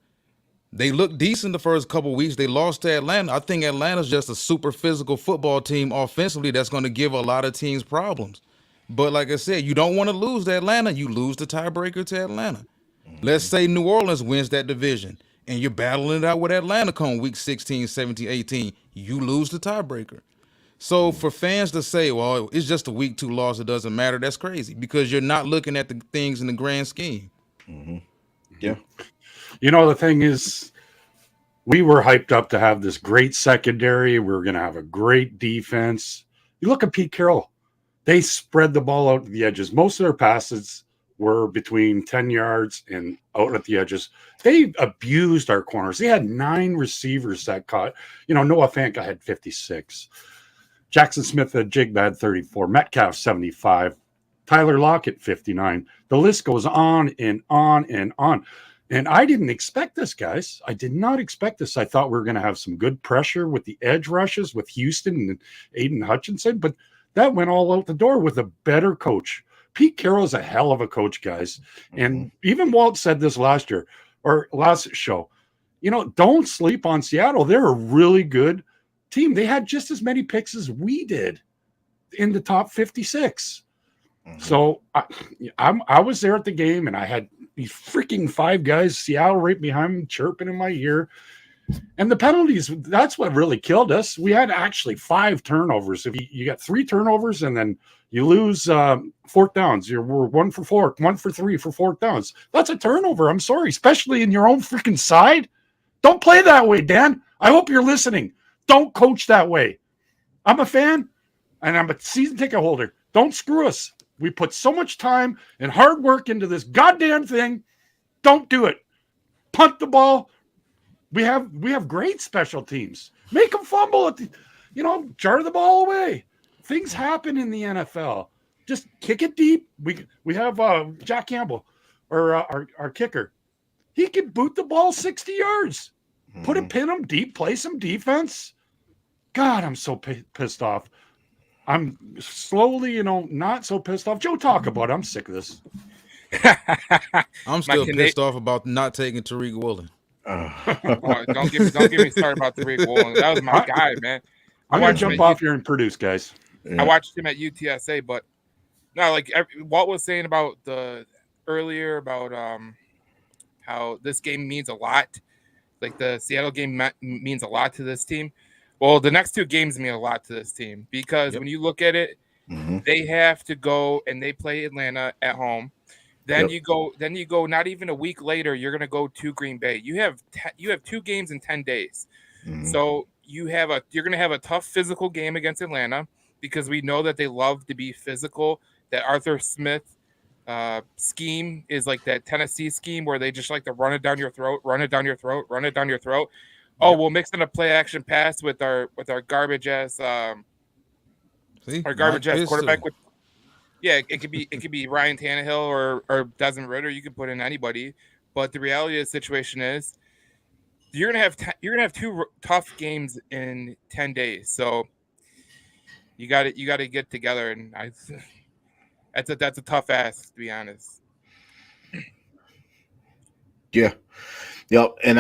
They looked decent the first couple weeks. They lost to Atlanta. I think Atlanta's just a super physical football team offensively that's going to give a lot of teams problems. But like I said, you don't want to lose to Atlanta. You lose the tiebreaker to Atlanta. Let's say New Orleans wins that division and you're battling it out with Atlanta come week 16, 17, 18. You lose the tiebreaker. So for fans to say, well, it's just a week 2 loss, it doesn't matter, that's crazy because you're not looking at the things in the grand scheme. Yeah. The thing is, we were hyped up to have this great secondary. We were going to have a great defense. You look at Pete Carroll. They spread the ball out to the edges. Most of their passes were between 10 yards and out at the edges. They abused our corners. They had 9 receivers that caught. Noah Fant had 56. Jackson Smith at Jigba had 34, Metcalf 75, Tyler Lockett 59. The list goes on and on and on. And I didn't expect this, guys. I did not expect this. I thought we were going to have some good pressure with the edge rushes with Houston and Aiden Hutchinson, but that went all out the door with a better coach. Pete Carroll's a hell of a coach, guys. And even Walt said this last year or last show. Don't sleep on Seattle. They're a really good team. They had just as many picks as we did in the top 56. So I was there at the game and I had these freaking 5 guys, Seattle right behind me, chirping in my ear. And the penalties, that's what really killed us. We had actually 5 turnovers. If you got 3 turnovers and then you lose fourth downs, we're 1 for 4, 1 for 3 for fourth downs. That's a turnover. I'm sorry, especially in your own freaking side. Don't play that way, Dan. I hope you're listening. Don't coach that way. I'm a fan and I'm a season ticket holder. Don't screw us. We put so much time and hard work into this goddamn thing. Don't do it. Punt the ball. We have great special teams. Make them fumble at the, jar the ball away. Things happen in the NFL. Just kick it deep. We have Jack Campbell, or our kicker. He can boot the ball 60 yards. Put a pin him deep, play some defense. God, I'm so pissed off. I'm slowly, not so pissed off. Joe, talk about it. I'm sick of this. I'm still pissed off about not taking Tariq Woolen. Don't get me started about Tariq Woolen. That was my guy, man. I'm going to jump off here and produce, guys. I watched him at UTSA, but no, like Walt was saying about earlier about how this game means a lot. Like the Seattle game means a lot to this team. Well, the next 2 games mean a lot to this team because when you look at it, they have to go and they play Atlanta at home. Then you go. Not even a week later, you're going to go to Green Bay. You have 2 games in 10 days, so you're going to have a tough physical game against Atlanta because we know that they love to be physical. That Arthur Smith scheme is like that Tennessee scheme where they just like to run it down your throat. Oh, we'll mix in a play action pass with our garbage ass quarterback with. Yeah, it could be Ryan Tannehill or Desmond Ridder. You could put in anybody, but the reality of the situation is you're gonna have 2 tough games in 10 days. So you got to get together, and that's a tough ask, to be honest. Yeah. Yep. And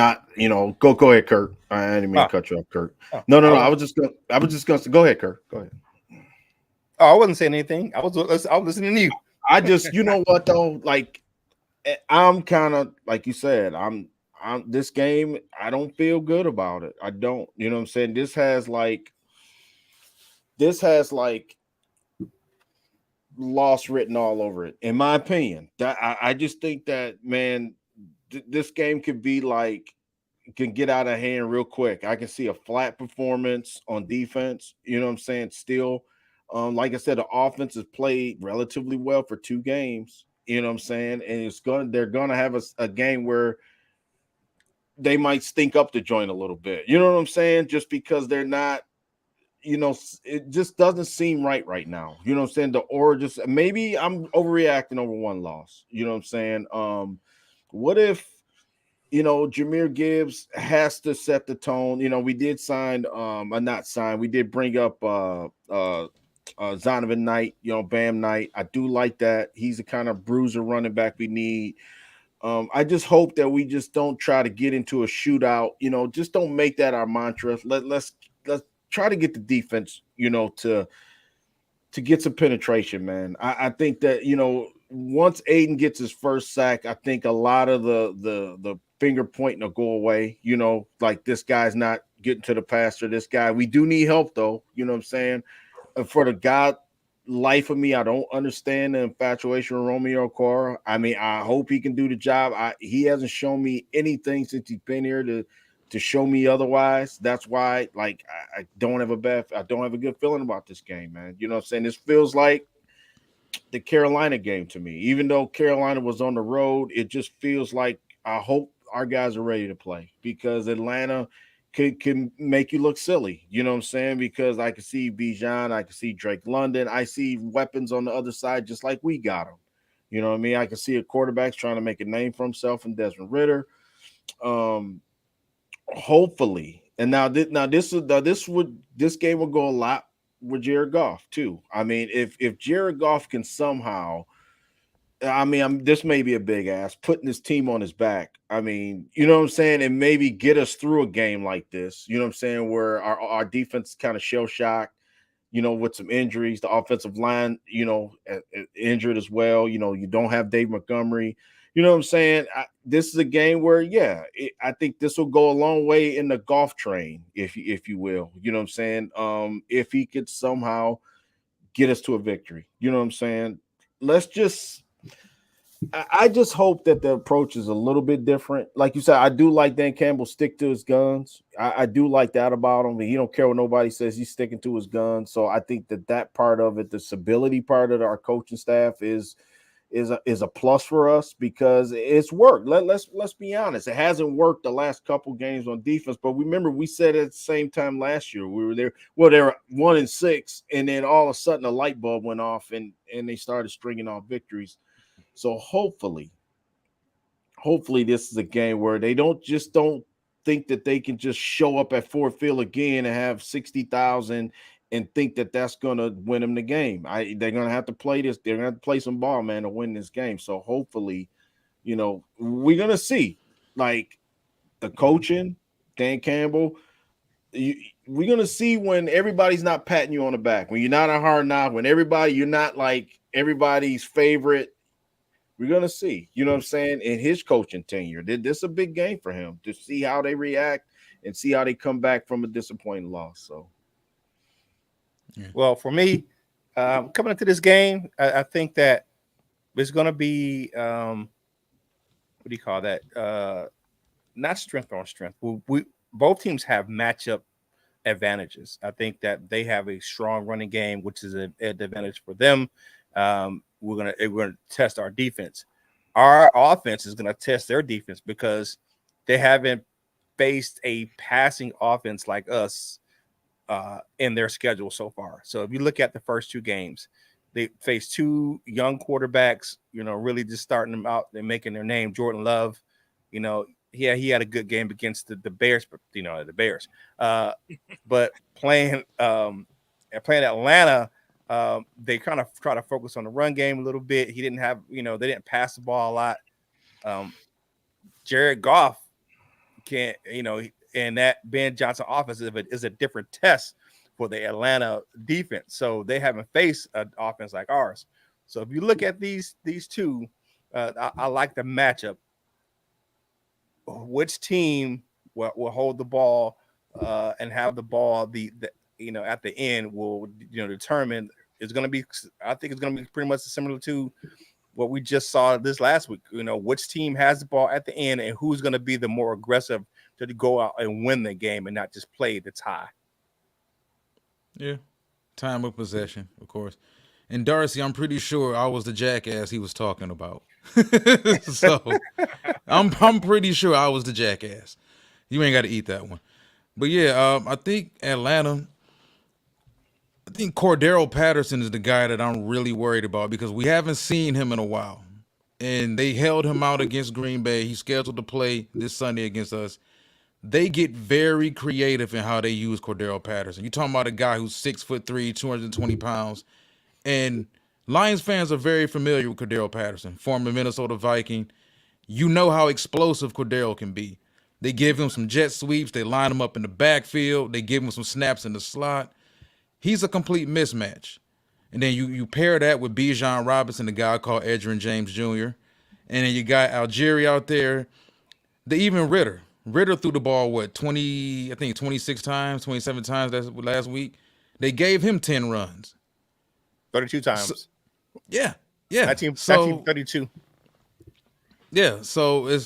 go ahead, Curt. I didn't mean to cut you off, Curt. No. I was just gonna go ahead, Curt. Go ahead. Oh, I wasn't saying anything. I was listening to you. I just, you know what though, like I'm kind of like you said, I'm this game, I don't feel good about it. I don't, you know what I'm saying? This has like loss written all over it, in my opinion. That I just think that, man, this game could be like, can get out of hand real quick. I can see a flat performance on defense, you know what I'm saying? Still, like I said, the offense has played relatively well for 2 games, you know what I'm saying? And they're gonna have a game where they might stink up the joint a little bit, you know what I'm saying? Just because they're not, it just doesn't seem right now. You know what I'm saying? Maybe I'm overreacting over 1 loss. You know what I'm saying? What if, Jahmyr Gibbs has to set the tone? We did we did bring up Zonovan Knight, Bam Knight. I do like that. He's the kind of bruiser running back we need. I just hope that we just don't try to get into a shootout. Just don't make that our mantra. Let's try to get the defense, to get some penetration, man. I think that, once Aiden gets his first sack, I think a lot of the finger pointing will go away. Like this guy's not getting to the passer. This guy, we do need help though. You know what I'm saying? For the God life of me, I don't understand the infatuation with Romeo Okwara. I mean, I hope he can do the job. He hasn't shown me anything since he's been here to show me otherwise. That's why, like, I don't have a good feeling about this game, man. You know what I'm saying? This feels like the Carolina game to me. Even though Carolina was on the road, it just feels like I hope our guys are ready to play, because Atlanta can make you look silly. You know what I'm saying? Because I can see Bijan, I can see Drake London, I see weapons on the other side just like we got them. You know what I mean? I can see a quarterback trying to make a name for himself in Desmond Ridder. Hopefully, and this game will go a lot with Jared Goff too. I mean, if Jared Goff can somehow, this may be a big ass putting this team on his back. I mean, you know what I'm saying, and maybe get us through a game like this. You know what I'm saying, where our defense is kind of shell shocked. With some injuries, the offensive line, injured as well. You don't have Dave Montgomery. You know what I'm saying? This is a game where, I think this will go a long way in the golf train, if you will. You know what I'm saying? If he could somehow get us to a victory, you know what I'm saying? I just hope that the approach is a little bit different. Like you said, I do like Dan Campbell stick to his guns. I do like that about him. He don't care what nobody says. He's sticking to his guns. So I think that part of it, the stability part of our coaching staff is a plus for us because it's worked. Let's be honest. It hasn't worked the last couple games on defense, but remember we said at the same time last year we were there. Well, they were 1-6, and then all of a sudden a light bulb went off and they started stringing off victories. So hopefully this is a game where they don't think that they can just show up at Ford Field again and have 60,000 and think that that's going to win them the game. They're going to have to play this. They're going to have to play some ball, man, to win this game. So hopefully, we're going to see like the coaching, Dan Campbell. We're going to see when everybody's not patting you on the back, when you're not a hard knock, when you're not like everybody's favorite. We're going to see, you know what I'm saying, in his coaching tenure. This is a big game for him to see how they react and see how they come back from a disappointing loss. So, well, for me, coming into this game, I think that it's going to be, what do you call that? Not strength on strength. Both teams have matchup advantages. I think that they have a strong running game, which is an advantage for them. We're gonna test our defense. Our offense is gonna test their defense because they haven't faced a passing offense like us in their schedule so far. So if you look at the first two games, they faced two young quarterbacks, really just starting them out and making their name. Jordan Love, he had a good game against the Bears, but the Bears. But playing Atlanta. They kind of try to focus on the run game a little bit. He didn't have, they didn't pass the ball a lot. Jared Goff can't, and that Ben Johnson offense is a different test for the Atlanta defense. So they haven't faced an offense like ours. So if you look at these two, I like the matchup. Which team will hold the ball and have the ball at the end will determine. I think it's going to be pretty much similar to what we just saw this last week. Which team has the ball at the end and who's going to be the more aggressive to go out and win the game and not just play the tie. Yeah, time of possession, of course. And Darcy, I'm pretty sure I was the jackass he was talking about. So I'm pretty sure I was the jackass. You ain't got to eat that one. But yeah, I think Cordero Patterson is the guy that I'm really worried about because we haven't seen him in a while. And they held him out against Green Bay. He's scheduled to play this Sunday against us. They get very creative in how they use Cordero Patterson. You're talking about a guy who's 6'3", 220 pounds. And Lions fans are very familiar with Cordero Patterson, former Minnesota Viking. You know how explosive Cordero can be. They give him some jet sweeps. They line him up in the backfield. They give him some snaps in the slot. He's a complete mismatch. And then you pair that with Bijan Robinson, the guy called Edgerrin James Jr. And then you got Algieri out there. Even Ritter. Ritter threw the ball, 26 times, 27 times last week. They gave him 10 runs. 32 times. So, yeah. That team 32. Yeah, so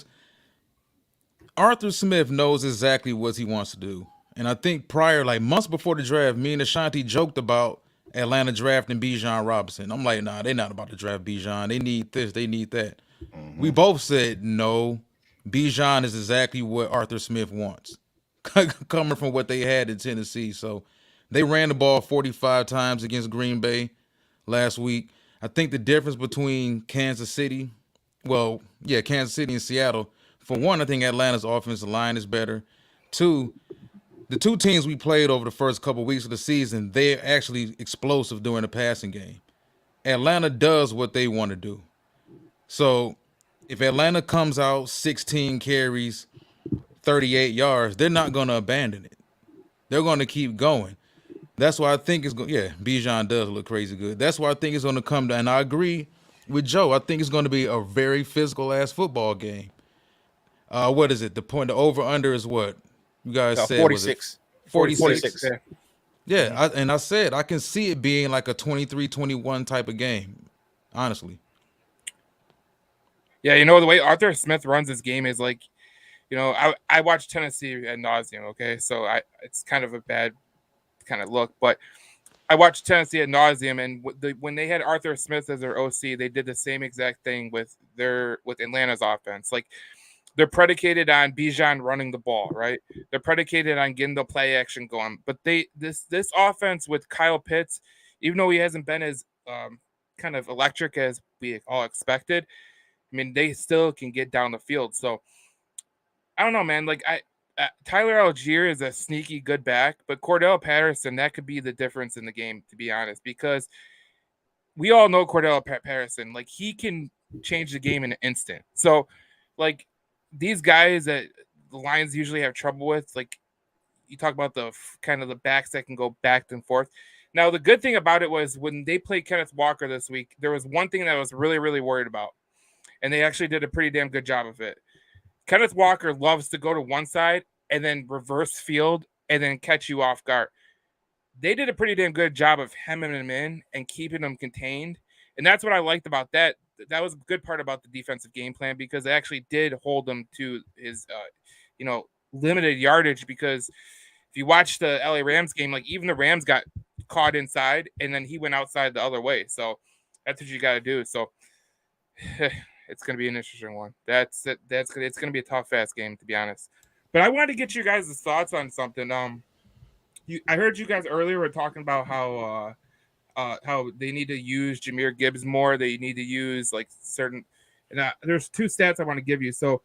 Arthur Smith knows exactly what he wants to do. And I think months before the draft, me and Ashanti joked about Atlanta drafting Bijan Robinson. I'm like, nah, they're not about to draft Bijan. They need this, they need that. Mm-hmm. We both said, no, Bijan is exactly what Arthur Smith wants, coming from what they had in Tennessee. So they ran the ball 45 times against Green Bay last week. I think the difference between Kansas City and Seattle, for one, I think Atlanta's offensive line is better. Two, the two teams we played over the first couple weeks of the season, they're actually explosive during the passing game. Atlanta does what they want to do. So if Atlanta comes out 16 carries, 38 yards, they're not going to abandon it. They're going to keep going. That's why I think it's going. Yeah, Bijan does look crazy good. That's why I think it's going to come down. And I agree with Joe. I think it's going to be a very physical ass football game. What is it? The over under is what you guys said was it 46. 46? Yeah. Yeah, I said I can see it being like a 23-21 type of game. Honestly, Yeah, you know, the way Arthur Smith runs his game is like, you know, I watch Tennessee ad nauseum. Okay, so it's kind of a bad kind of look, but I watched Tennessee ad nauseum, and when they had Arthur Smith as their OC, they did the same exact thing with Atlanta's offense. Like, they're predicated on Bijan running the ball, right? They're predicated on getting the play action going. But this offense with Kyle Pitts, even though he hasn't been as kind of electric as we all expected, I mean, they still can get down the field. So I don't know, man. Like Tyler Algier is a sneaky good back, but Cordell Patterson, that could be the difference in the game, to be honest, because we all know Cordell Patterson, like he can change the game in an instant. So, like these guys that the Lions usually have trouble with, like you talk about the kind of the backs that can go back and forth. Now, the good thing about it was when they played Kenneth Walker this week, there was one thing that I was really, really worried about, and they actually did a pretty damn good job of it. Kenneth Walker loves to go to one side and then reverse field and then catch you off guard. They did a pretty damn good job of hemming him in and keeping him contained. And that's what I liked about that. That was a good part about the defensive game plan, because they actually did hold him to his, limited yardage. Because if you watch the LA Rams game, like even the Rams got caught inside and then he went outside the other way. So that's what you got to do. So it's going to be an interesting one. It's going to be a tough, fast game, to be honest. But I wanted to get you guys' thoughts on something. I heard you guys earlier were talking about how they need to use Jahmyr Gibbs more. They need to use like certain. And there's two stats I want to give you. So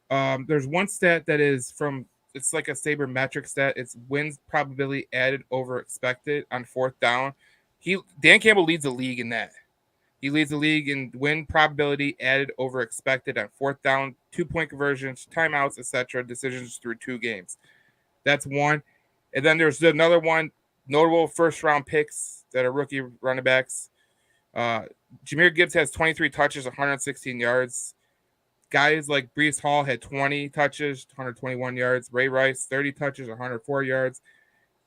there's one stat that is from. It's like a sabermetric stat. It's wins probability added over expected on fourth down. Dan Campbell leads the league in that. He leads the league in win probability added over expected on fourth down, 2-point conversions, timeouts, etc. Decisions through 2 games. That's one. And then there's another one, notable first-round picks that are rookie running backs. Jahmyr Gibbs has 23 touches, 116 yards. Guys like Breece Hall had 20 touches, 121 yards. Ray Rice, 30 touches, 104 yards.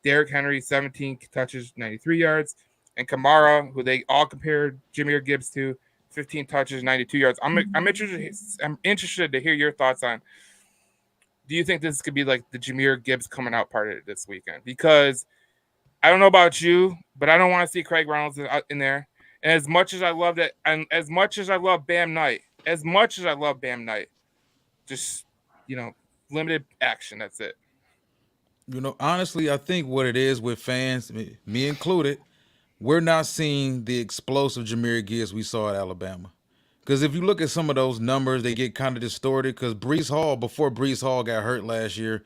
Derrick Henry, 17 touches, 93 yards. And Kamara, who they all compared Jahmyr Gibbs to, 15 touches, 92 yards. I'm interested to hear your thoughts on. Do you think this could be like the Jahmyr Gibbs coming out party this weekend? Because I don't know about you, but I don't want to see Craig Reynolds in there. And as much as I love that, and as much as I love Bam Knight, just limited action. That's it. Honestly, I think what it is with fans, me included, we're not seeing the explosive Jahmyr Gibbs we saw at Alabama. Because if you look at some of those numbers, they get kind of distorted. Because before Breece Hall got hurt last year,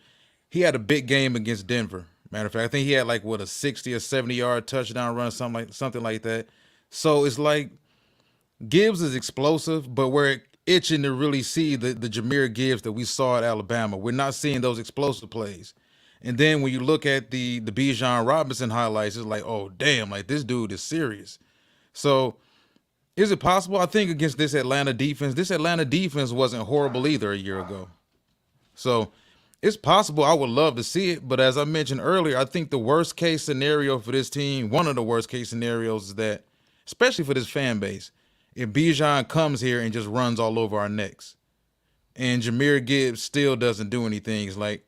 he had a big game against Denver. Matter of fact, I think he had like a 60 or 70-yard touchdown run, something like that. So it's like Gibbs is explosive, but we're itching to really see the Jahmyr Gibbs that we saw at Alabama. We're not seeing those explosive plays. And then when you look at the Bijan Robinson highlights, it's like, oh, damn, like this dude is serious. So is it possible? I think against this Atlanta defense wasn't horrible either a year ago. So it's possible. I would love to see it. But as I mentioned earlier, I think the worst case scenario for this team, one of the worst case scenarios is that, especially for this fan base, if Bijan comes here and just runs all over our necks and Jahmyr Gibbs still doesn't do anything, it's like,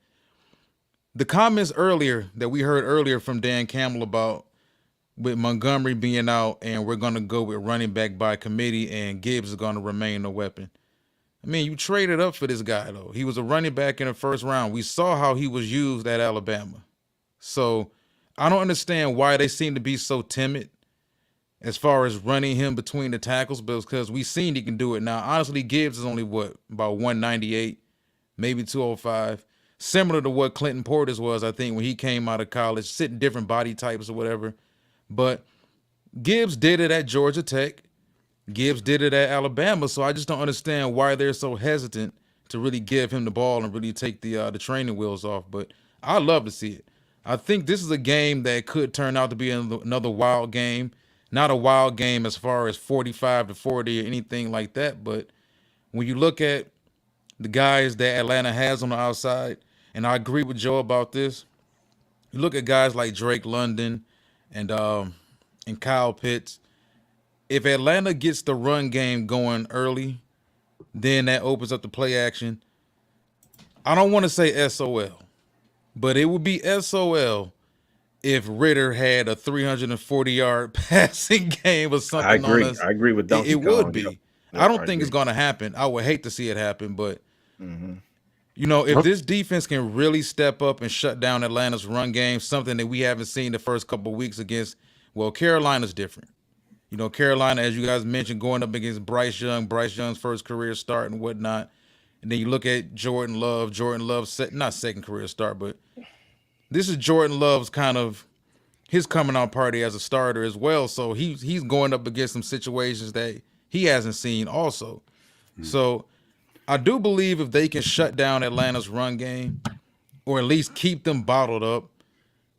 the comments earlier that we heard earlier from Dan Campbell about with Montgomery being out and we're going to go with running back by committee and Gibbs is going to remain a weapon. I mean, you traded up for this guy, though. He was a running back in the first round. We saw how he was used at Alabama. So I don't understand why they seem to be so timid as far as running him between the tackles, but because we've seen he can do it. Now, honestly, Gibbs is only, about 198, maybe 205. Similar to what Clinton Portis was, I think, when he came out of college, sitting different body types or whatever. But Gibbs did it at Georgia Tech. Gibbs did it at Alabama. So I just don't understand why they're so hesitant to really give him the ball and really take the training wheels off. But I'd love to see it. I think this is a game that could turn out to be another wild game. not a wild game as far as 45-40 or anything like that. But when you look at the guys that Atlanta has on the outside, and I agree with Joe about this, you look at guys like Drake London and Kyle Pitts. If Atlanta gets the run game going early, then that opens up the play action. I don't want to say SOL, but it would be SOL if Ritter had a 340-yard passing game or something I agree. on us. I agree with Donkey It would Kong. be. Yep. I don't I think it's agree. going to happen. I would hate to see it happen, but Mhm. you know, if this defense can really step up and shut down Atlanta's run game, something that we haven't seen the first couple of weeks against, well, Carolina's different. You know, Carolina, as you guys mentioned, going up against Bryce Young's first career start and whatnot. And then you look at Jordan Love, not second career start, but this is Jordan Love's kind of his coming out party as a starter as well. So he's going up against some situations that he hasn't seen also. So I do believe if they can shut down Atlanta's run game, or at least keep them bottled up,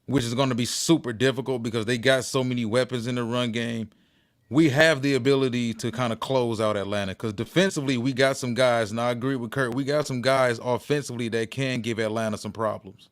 which is going to be super difficult because they got so many weapons in the run game, we have the ability to kind of close out Atlanta. Because defensively, we got some guys, and I agree with Curt, we got some guys offensively that can give Atlanta some problems.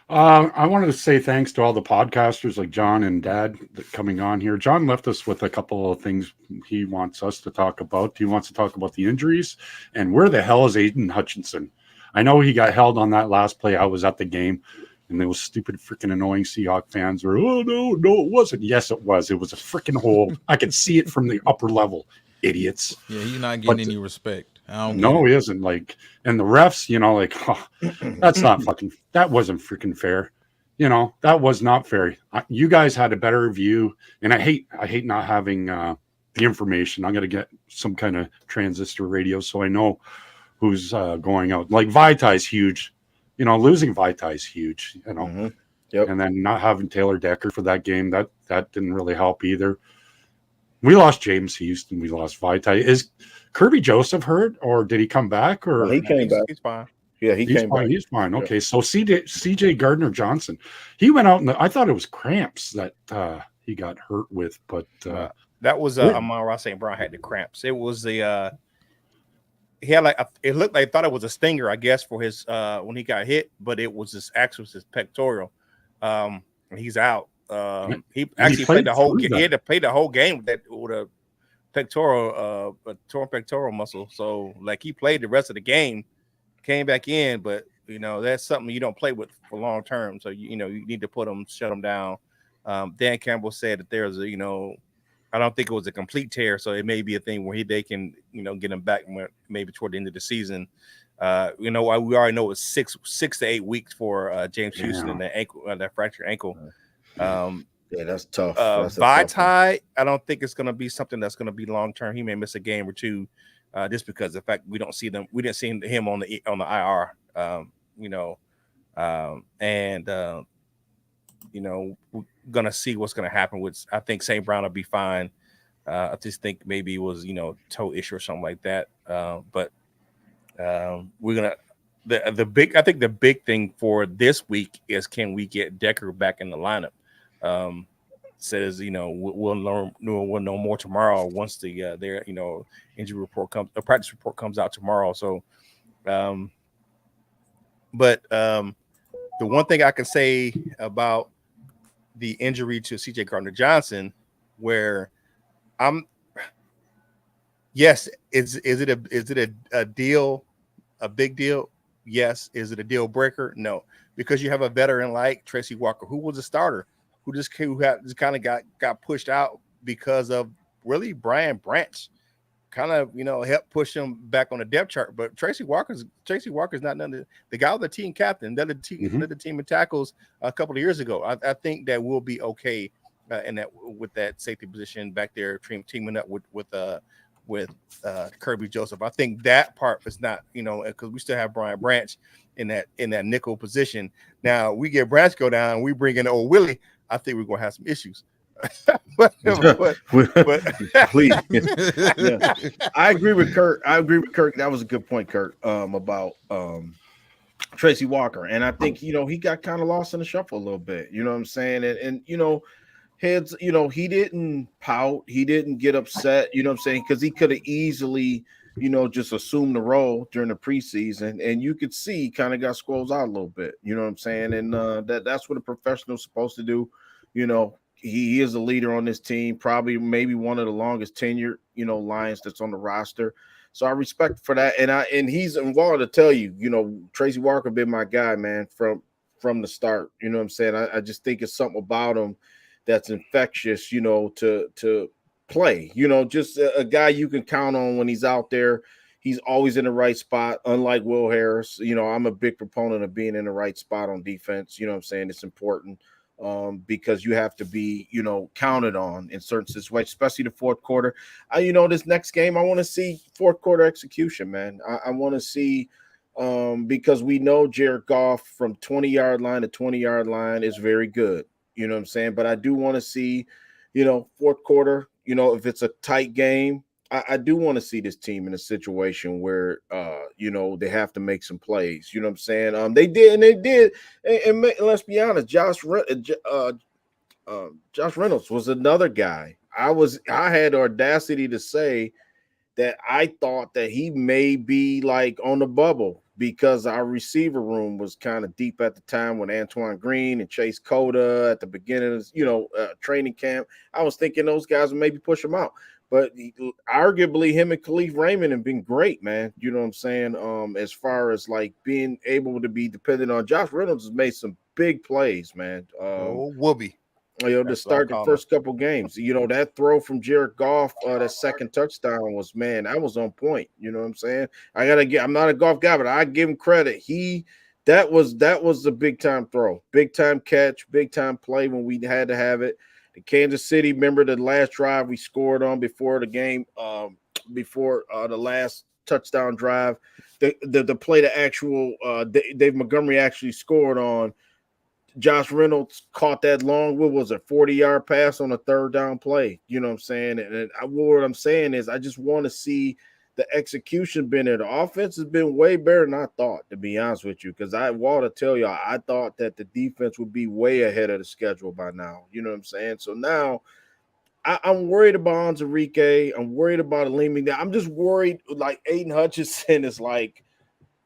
I wanted to say thanks to all the podcasters like John and Dad that coming on here. John left us with a couple of things he wants us to talk about. He wants to talk about the injuries and where the hell is Aiden Hutchinson? I know he got held on that last play. I was at the game, and those stupid freaking annoying Seahawk fans were, oh, no, it wasn't. Yes, it was. It was a freaking hole. I could see it from the upper level, idiots. Yeah, he's not getting any respect. No, he isn't. Like, and the refs, you know, like, oh, that's not fucking, that wasn't freaking fair. You know, that was not fair. You guys had a better view, and I hate not having the information. I'm going to get some kind of transistor radio so I know who's going out. Like, Vitai's huge. You know, losing Vitai's huge, you know. Mhm. Yep. And then not having Taylor Decker for that game, that didn't really help either. We lost James Houston. We lost Vitai. Is Kirby Joseph hurt, or did he come back? Or He came back. He's fine. Yeah, he came fine. back. He's fine. Okay, so CJ Gardner Johnson, he went out, and I thought it was cramps that he got hurt with, but that was Amon-Ra St. Brown had the cramps. It was the he had it looked like, thought it was a stinger, I guess, for his when he got hit, but it was his pectoral. He's out. He actually played the whole game. He had to play the whole game with a pectoral, a torn pectoral muscle. So, like, he played the rest of the game, came back in, but you know that's something you don't play with for long term. So you need to shut him down. Dan Campbell said that there's I don't think it was a complete tear, so it may be a thing where they can get him back maybe toward the end of the season. We already know it's 6 to 8 weeks for James Houston and that ankle, that fractured ankle. Yeah, that's tough. Vitai, I don't think it's going to be something that's going to be long term. He may miss a game or two, just because of the fact we didn't see him on the IR. We're gonna see what's gonna happen with. I think St. Brown will be fine. I just think maybe it was toe issue or something like that. But we're gonna I think the big thing for this week is, can we get Decker back in the lineup? Says we'll know more tomorrow once their injury report comes, a practice report comes out tomorrow. So, but the one thing I can say about the injury to CJ Gardner Johnson, where yes, is it a deal, a big deal? Yes. Is it a deal breaker? No, because you have a veteran like Tracy Walker, who was a starter, who kind of got pushed out because of really Brian Branch kind of helped push him back on the depth chart. But Tracy Walker's not none of the guy with the team captain, led the team in tackles a couple of years ago. I think that we'll be okay with that safety position back there, teaming up with Kirby Joseph. I think that part is not, because we still have Brian Branch in that nickel position. Now we get Branch go down, we bring in old Willie. I think we're gonna have some issues. but please, yeah. I agree with Curt. That was a good point, Curt, about Tracy Walker. And I think he got kind of lost in the shuffle a little bit. You know what I'm saying? And heads, he didn't pout, he didn't get upset, you know what I'm saying? Because he could have easily, just assumed the role during the preseason, and you could see he kind of got squoze out a little bit, you know what I'm saying? And that's what a professional's supposed to do. He is a leader on this team, probably maybe one of the longest tenured, Lions that's on the roster. So I respect for that. And he's involved to tell you, Tracy Walker been my guy, man, from the start. You know what I'm saying? I just think it's something about him that's infectious, to play. Just a guy you can count on when he's out there. He's always in the right spot, unlike Will Harris. I'm a big proponent of being in the right spot on defense. You know what I'm saying? It's important because you have to be, counted on in certain situations, especially the fourth quarter. This next game, I want to see fourth quarter execution, man. I want to see because we know Jared Goff from 20-yard line to 20-yard line is very good. You know what I'm saying? But I do want to see, fourth quarter, if it's a tight game, I do want to see this team in a situation where, they have to make some plays. You know what I'm saying? They did. And let's be honest, Josh Reynolds was another guy. I had the audacity to say that I thought that he may be like on the bubble because our receiver room was kind of deep at the time when Antoine Green and Chase Cota at the beginning of, training camp. I was thinking those guys would maybe push him out. But arguably him and Khalif Raymond have been great, man. You know what I'm saying? As far as like being able to be dependent on Josh Reynolds has made some big plays, man. Whoopee. To start the first couple games, that throw from Jared Goff, that second touchdown was, man, that was on point. You know what I'm saying? I'm not a golf guy, but I give him credit. That was a big time throw, big time catch, big time play when we had to have it. The Kansas City, remember the last drive we scored on before the game, before the last touchdown drive, the play the actual Dave Montgomery actually scored on. Josh Reynolds caught that long, 40-yard pass on a third down play. You know what I'm saying? And what I'm saying is I just want to see the execution been there. The offense has been way better than I thought, to be honest with you, because I tell y'all, I thought that the defense would be way ahead of the schedule by now. You know what I'm saying? So now I'm worried about Enrique. I'm worried about Alimi. I'm just worried, like Aiden Hutchinson is like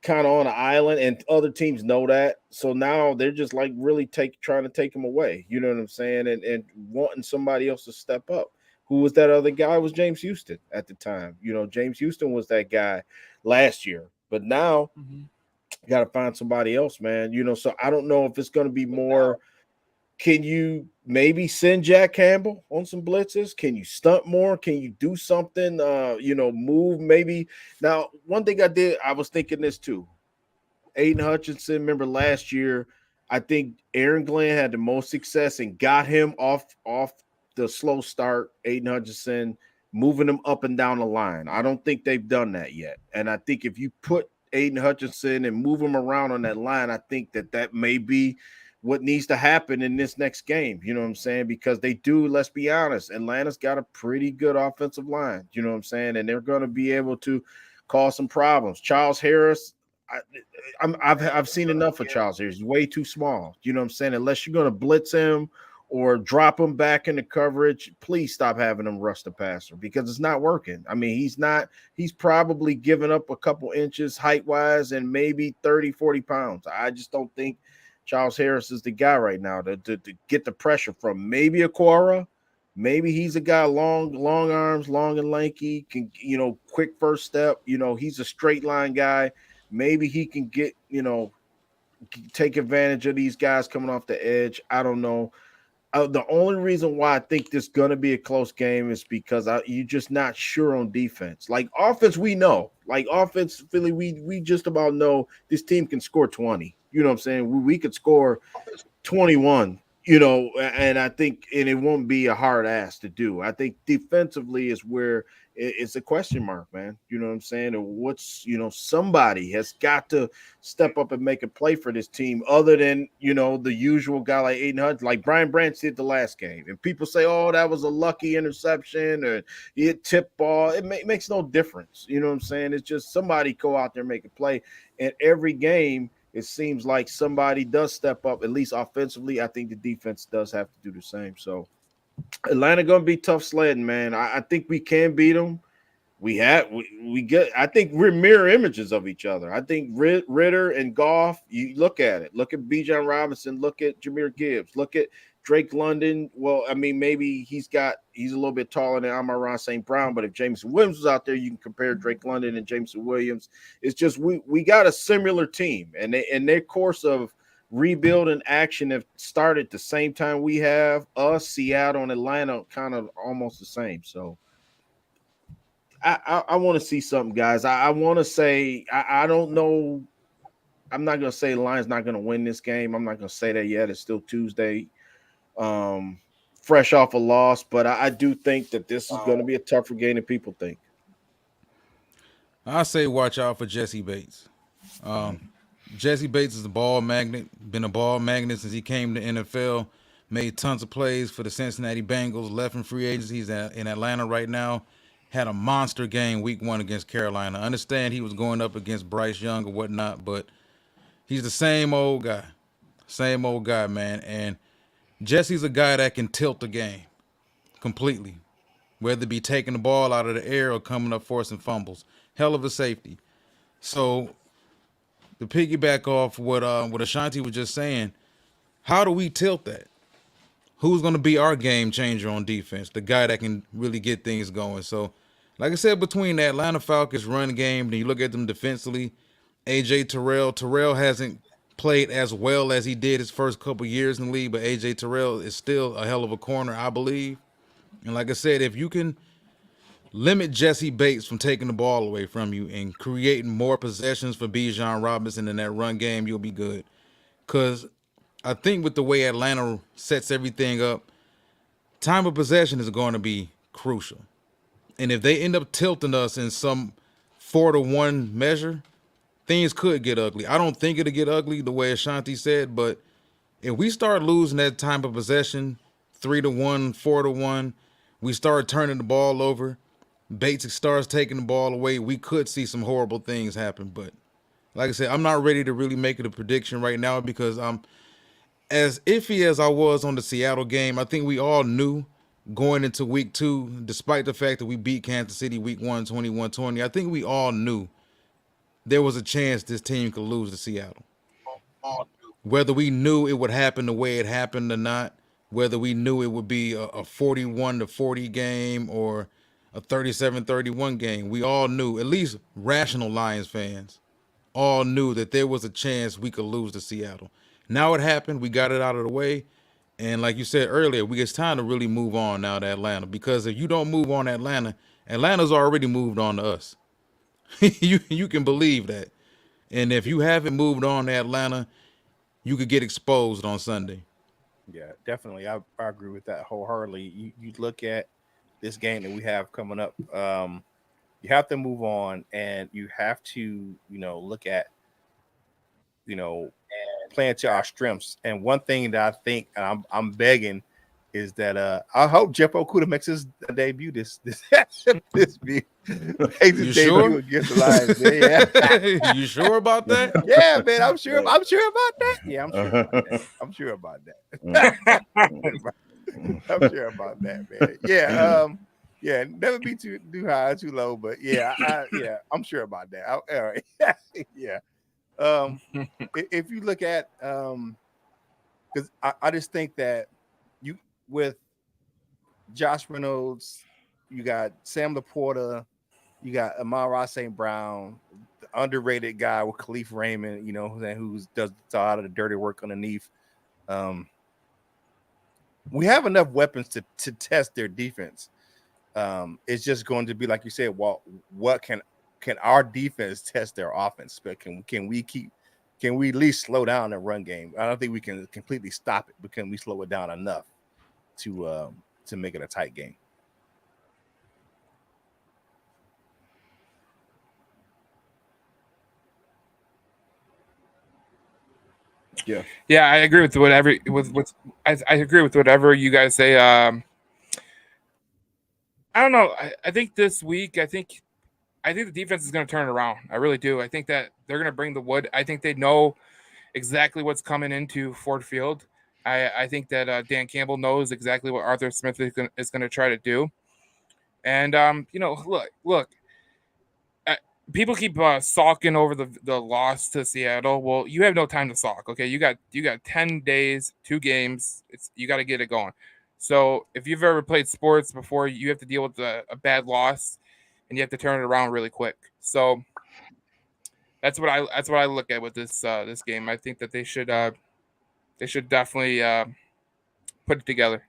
kind of on an island, and other teams know that. So now they're just like really trying to take him away. You know what I'm saying? And wanting somebody else to step up. Who was that other guy? It was James Houston at the time. James Houston was that guy last year. But now you got to find somebody else, man. So I don't know if it's going to be more. Can you maybe send Jack Campbell on some blitzes? Can you stunt more? Can you do something? Move maybe. Now, one thing I was thinking this too. Aiden Hutchinson, remember last year, I think Aaron Glenn had the most success and got him off the slow start. Aiden Hutchinson, moving him up and down the line. I don't think they've done that yet. And I think if you put Aiden Hutchinson and move him around on that line, I think that may be what needs to happen in this next game. You know what I'm saying? Because they do, let's be honest, Atlanta's got a pretty good offensive line. You know what I'm saying? And they're going to be able to cause some problems. Charles Harris, I've seen enough of Charles Harris. He's way too small. You know what I'm saying? Unless you're going to blitz him or drop him back into coverage, please stop having him rush the passer because it's not working. I mean, he's probably given up a couple inches height-wise and maybe 30, 40 pounds. I just don't think Charles Harris is the guy right now to get the pressure from. Maybe Aquara. Maybe he's a guy long arms, long and lanky, can, quick first step. He's a straight line guy. Maybe he can get, take advantage of these guys coming off the edge. I don't know. The only reason why I think this is going to be a close game is because you're just not sure on defense. Like offense, we know. Like offense, Philly, we just about know this team can score 20. You know what I'm saying? We could score 21, and I think it won't be a hard ass to do. I think defensively is where it's a question mark, man. You know what I'm saying? And what's, somebody has got to step up and make a play for this team other than, the usual guy like Aiden Hunt, like Brian Branch did the last game. And people say, oh, that was a lucky interception or he hit tip ball. It makes no difference. You know what I'm saying? It's just somebody go out there and make a play. And every game, it seems like somebody does step up, at least offensively. I think the defense does have to do the same. So Atlanta gonna be tough sledding, man. I think we can beat them. We get. I think we're mirror images of each other. I think Ritter and Goff. You look at it. Look at Bijan Robinson. Look at Jahmyr Gibbs. Look at Drake London. Well, I mean, maybe he's a little bit taller than Amon-Ra St. Brown, but if Jameson Williams was out there, you can compare Drake London and Jameson Williams. It's just we got a similar team, and their course of rebuild and action have started the same time we have. Us, Seattle, and Atlanta, kind of almost the same. So. I want to see something, guys. I want to say I don't know. I'm not going to say the Lions not going to win this game. I'm not going to say that yet. It's still Tuesday, fresh off a loss. But I do think that this is going to be a tougher game than people think. I say watch out for Jesse Bates. Jesse Bates is a ball magnet. Been a ball magnet since he came to NFL. Made tons of plays for the Cincinnati Bengals. Left in free agency. He's in Atlanta right now. Had a monster game week 1 against Carolina. I understand he was going up against Bryce Young or whatnot, but he's the same old guy. Same old guy, man. And Jesse's a guy that can tilt the game completely, whether it be taking the ball out of the air or coming up forcing fumbles. Hell of a safety. So to piggyback off what Ashanti was just saying, how do we tilt that? Who's going to be our game changer on defense? The guy that can really get things going. So, like I said, between the Atlanta Falcons run game, then you look at them defensively, AJ Terrell hasn't played as well as he did his first couple years in the league, but AJ Terrell is still a hell of a corner, I believe. And like I said, if you can limit Jesse Bates from taking the ball away from you and creating more possessions for Bijan Robinson in that run game, you'll be good. Because I think with the way Atlanta sets everything up, time of possession is going to be crucial. And if they end up tilting us in some 4-1 measure, things could get ugly. I don't think it'll get ugly the way Ashanti said, but if we start losing that time of possession, 3-1, 4-1, we start turning the ball over, Bates starts taking the ball away, we could see some horrible things happen. But like I said, I'm not ready to really make it a prediction right now because I'm as iffy as I was on the Seattle game. I think we all knew going into week 2, despite the fact that we beat Kansas City week 1, 21-20, I think we all knew there was a chance this team could lose to Seattle. Whether we knew it would happen the way it happened or not, whether we knew it would be a 41-40 game or a 37-31 game, we all knew, at least rational Lions fans, all knew that there was a chance we could lose to Seattle. Now it happened. We got it out of the way. And like you said earlier, it's time to really move on now to Atlanta, because if you don't move on Atlanta, Atlanta's already moved on to us. You can believe that. And if you haven't moved on to Atlanta, you could get exposed on Sunday. Yeah, definitely. I agree with that wholeheartedly. You look at this game that we have coming up. You have to move on, and you have to, look at, playing to our strengths. And one thing that I think I'm begging is that I hope Jeff Okudah makes his debut this You sure? Against the Lions. Yeah. You sure about that? Yeah, man. I'm sure about that. Yeah, I'm sure about that. I'm sure about that, man. Yeah. Yeah, never be too high, too low, but yeah, I'm sure about that. All right. Yeah. If you look at because I just think that you with Josh Reynolds, you got Sam Laporta, you got Amon-Ra St. Brown, the underrated guy with Khalif Raymond, who does a lot of the dirty work underneath. We have enough weapons to test their defense. It's just going to be like you said. Well, what can our defense test their offense? But can we at least slow down the run game? I don't think we can completely stop it, but can we slow it down enough to make it a tight game? Yeah, I agree with whatever I agree with whatever you guys say. I don't know. I think this week, I think the defense is going to turn around. I really do. I think that they're going to bring the wood. I think they know exactly what's coming into Ford Field. I think that Dan Campbell knows exactly what Arthur Smith is going to try to do. And look, people keep sulking over the loss to Seattle. Well, you have no time to sulk. Okay, you got 10 days, 2 games. You got to get it going. So if you've ever played sports before, you have to deal with a bad loss, and you have to turn it around really quick. So that's what I look at with this game. I think that they should definitely put it together.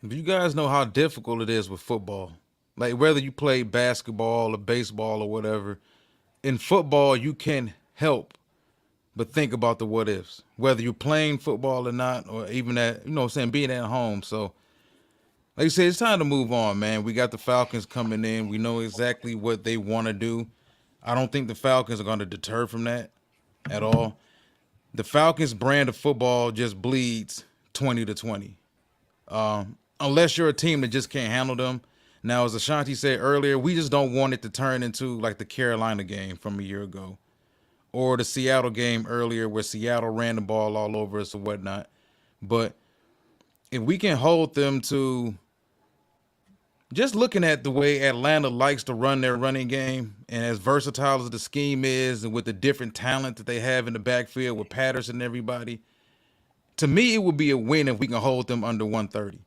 Do you guys know how difficult it is with football? Like whether you play basketball or baseball or whatever, in football you can't help but think about the what ifs. Whether you're playing football or not, or even at being at home. So like you said, it's time to move on, man. We got the Falcons coming in. We know exactly what they want to do. I don't think the Falcons are going to deter from that at all. The Falcons brand of football just bleeds 20-20. Unless you're a team that just can't handle them. Now, as Ashanti said earlier, we just don't want it to turn into like the Carolina game from a year ago or the Seattle game earlier where Seattle ran the ball all over us or whatnot. But if we can hold them to just looking at the way Atlanta likes to run their running game and as versatile as the scheme is and with the different talent that they have in the backfield with Patterson and everybody, to me, it would be a win if we can hold them under 130.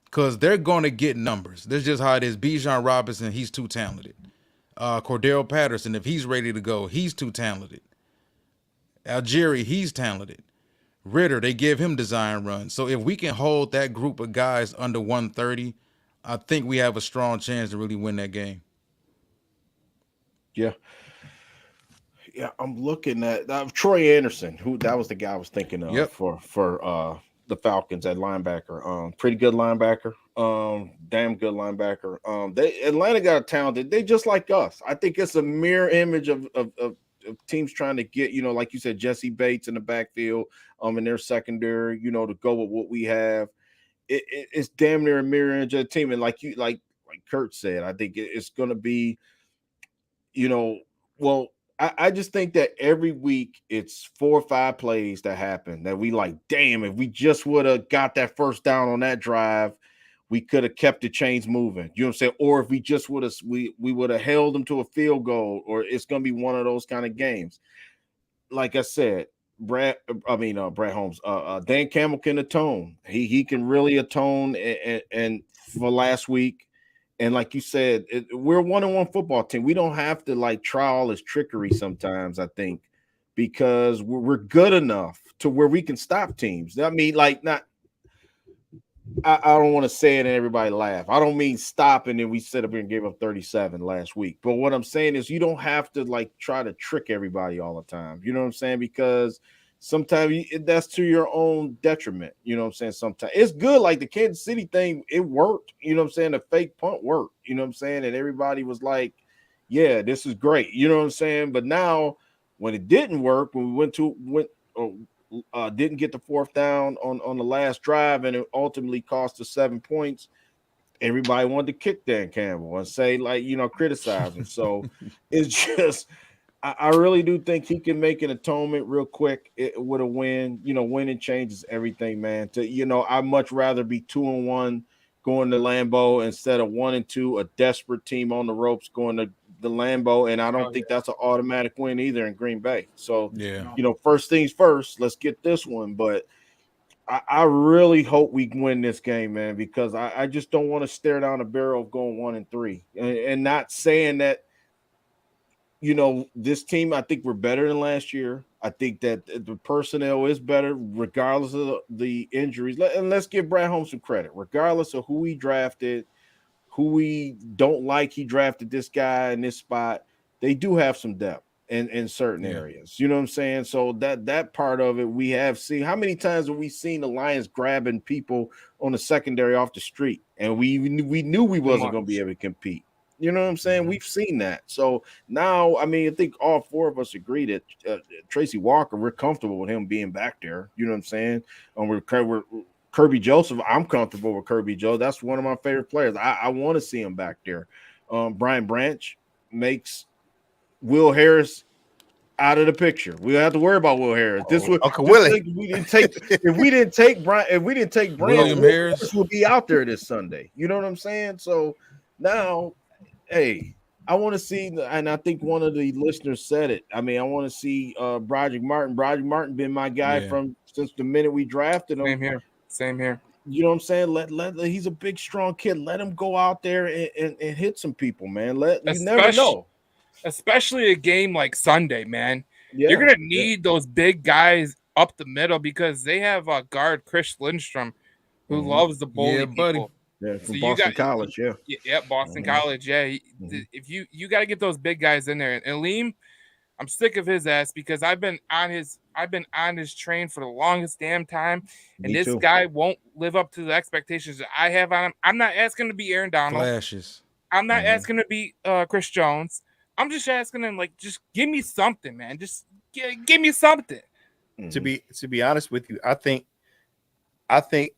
Because they're going to get numbers. That's just how it is. Bijan Robinson, he's too talented. Cordero Patterson, if he's ready to go, he's too talented. Algieri, he's talented. Ritter, they give him design runs. So if we can hold that group of guys under 130, I think we have a strong chance to really win that game. Yeah. Yeah, I'm looking at Troy Anderson, who that was the guy I was thinking of for the Falcons at linebacker. Pretty good linebacker. Damn good linebacker. Atlanta got talented. They just like us. I think it's a mirror image of teams trying to get, like you said, Jesse Bates in the backfield, in their secondary, to go with what we have. It's damn near a mirror image of the team. And like Curt said, I think it's going to be, I just think that every week it's 4 or 5 plays that happen that we like, damn, if we just would have got that first down on that drive, we could have kept the chains moving. You know what I'm saying? Or if we just would have, we would have held them to a field goal, or it's going to be one of those kind of games. Like I said, Brad Holmes, Dan Campbell can atone. He can really atone and for last week. And like you said, we're a 1-on-1 football team. We don't have to like try all this trickery sometimes, I think, because we're good enough to where we can stop teams. I mean, like I don't want to say it and everybody laugh. I don't mean stop and then we sit up here and gave up 37 last week. But what I'm saying is you don't have to like try to trick everybody all the time. You know what I'm saying? Because sometimes that's to your own detriment. You know what I'm saying? Sometimes it's good. Like the Kansas City thing, it worked. You know what I'm saying? The fake punt worked. You know what I'm saying? And everybody was like, yeah, this is great. You know what I'm saying? But now when it didn't work, when we didn't get the 4th down on the last drive and it ultimately cost us 7 points, everybody wanted to kick Dan Campbell and say, like, criticize him. So it's just – I really do think he can make an atonement real quick with a win. Winning changes everything, man. I'd much rather be 2-1 going to Lambeau instead of 1-2, a desperate team on the ropes going to the Lambeau. And I don't think that's an automatic win either in Green Bay. So, first things first, let's get this one. But I really hope we win this game, man, because I just don't want to stare down the barrel of going 1-3 and not saying that, this team, I think we're better than last year. I think that the personnel is better regardless of the injuries. And let's give Brad Holmes some credit. Regardless of who he drafted, who we don't like, he drafted this guy in this spot. They do have some depth in certain areas. You know what I'm saying? So that part of it we have seen. How many times have we seen the Lions grabbing people on the secondary off the street? And we knew we wasn't going to be able to compete. You know what I'm saying? We've seen that. So now, I mean, I think all 4 of us agree that Tracy Walker, we're comfortable with him being back there. You know what I'm saying? And we're Kirby Joseph. I'm comfortable with Kirby Joseph. That's one of my favorite players. I want to see him back there. Brian Branch makes Will Harris out of the picture. We don't have to worry about Will Harris. This would Uncle this Willie. thing we didn't take if we didn't take Brand, William Will Harris. will be out there this Sunday. You know what I'm saying? So now, hey, I want to see, and I think one of the listeners said it. I mean, I want to see Broderick Martin. Broderick Martin been my guy Yeah. from since the minute we drafted him. Same here. You know what I'm saying? Let he's a big, strong kid. Let him go out there and hit some people, man. You never know. Especially a game like Sunday, man. Yeah, You're gonna need those big guys up the middle because they have a guard, Chris Lindstrom, who loves the bully Yeah, buddy. people. Yeah, from So Boston College, yeah. Yeah, Boston College, yeah. If you got to get those big guys in there, and Liam, I'm sick of his ass because I've been on his train for the longest damn time, and Me this too. guy won't live up to the expectations that I have on him. I'm not asking him to be Aaron Donald. Flashes. I'm not asking him to be Chris Jones. I'm just asking him, like, just give me something, man. Just give me something. To be honest with you, I think Aleem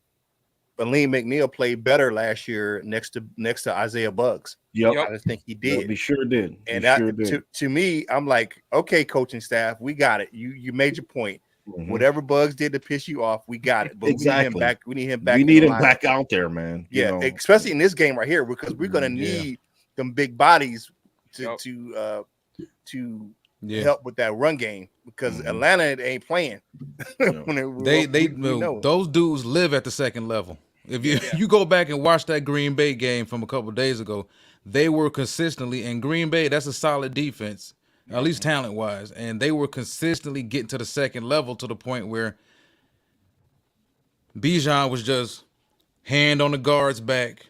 McNeil played better last year next to Isaiah Buggs. Yep. I just think he did. Yep, he sure did. And He sure did. to me, I'm like, okay, coaching staff, we got it. You made your point. Whatever Bugs did to piss you off, we got it. But Exactly. we need him back. We in need the him lineup. back out there, man. You Yeah, know. especially in this game right here, because we're gonna need them big bodies to help with that run game because Atlanta ain't playing. Those dudes live at the second level. If you go back and watch that Green Bay game from a couple of days ago, they were consistently in Green Bay. That's a solid defense, at least talent wise, and they were consistently getting to the second level to the point where Bijan was just hand on the guard's back.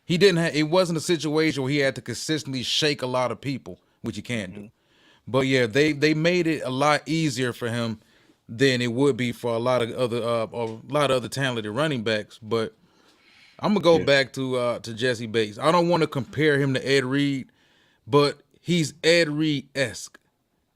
He didn't have. It wasn't a situation where he had to consistently shake a lot of people, which you can't do. But yeah, they made it a lot easier for him than it would be for a lot of other talented running backs. But I'm gonna go back to Jesse Bates. I don't want to compare him to Ed Reed, but he's Ed Reed-esque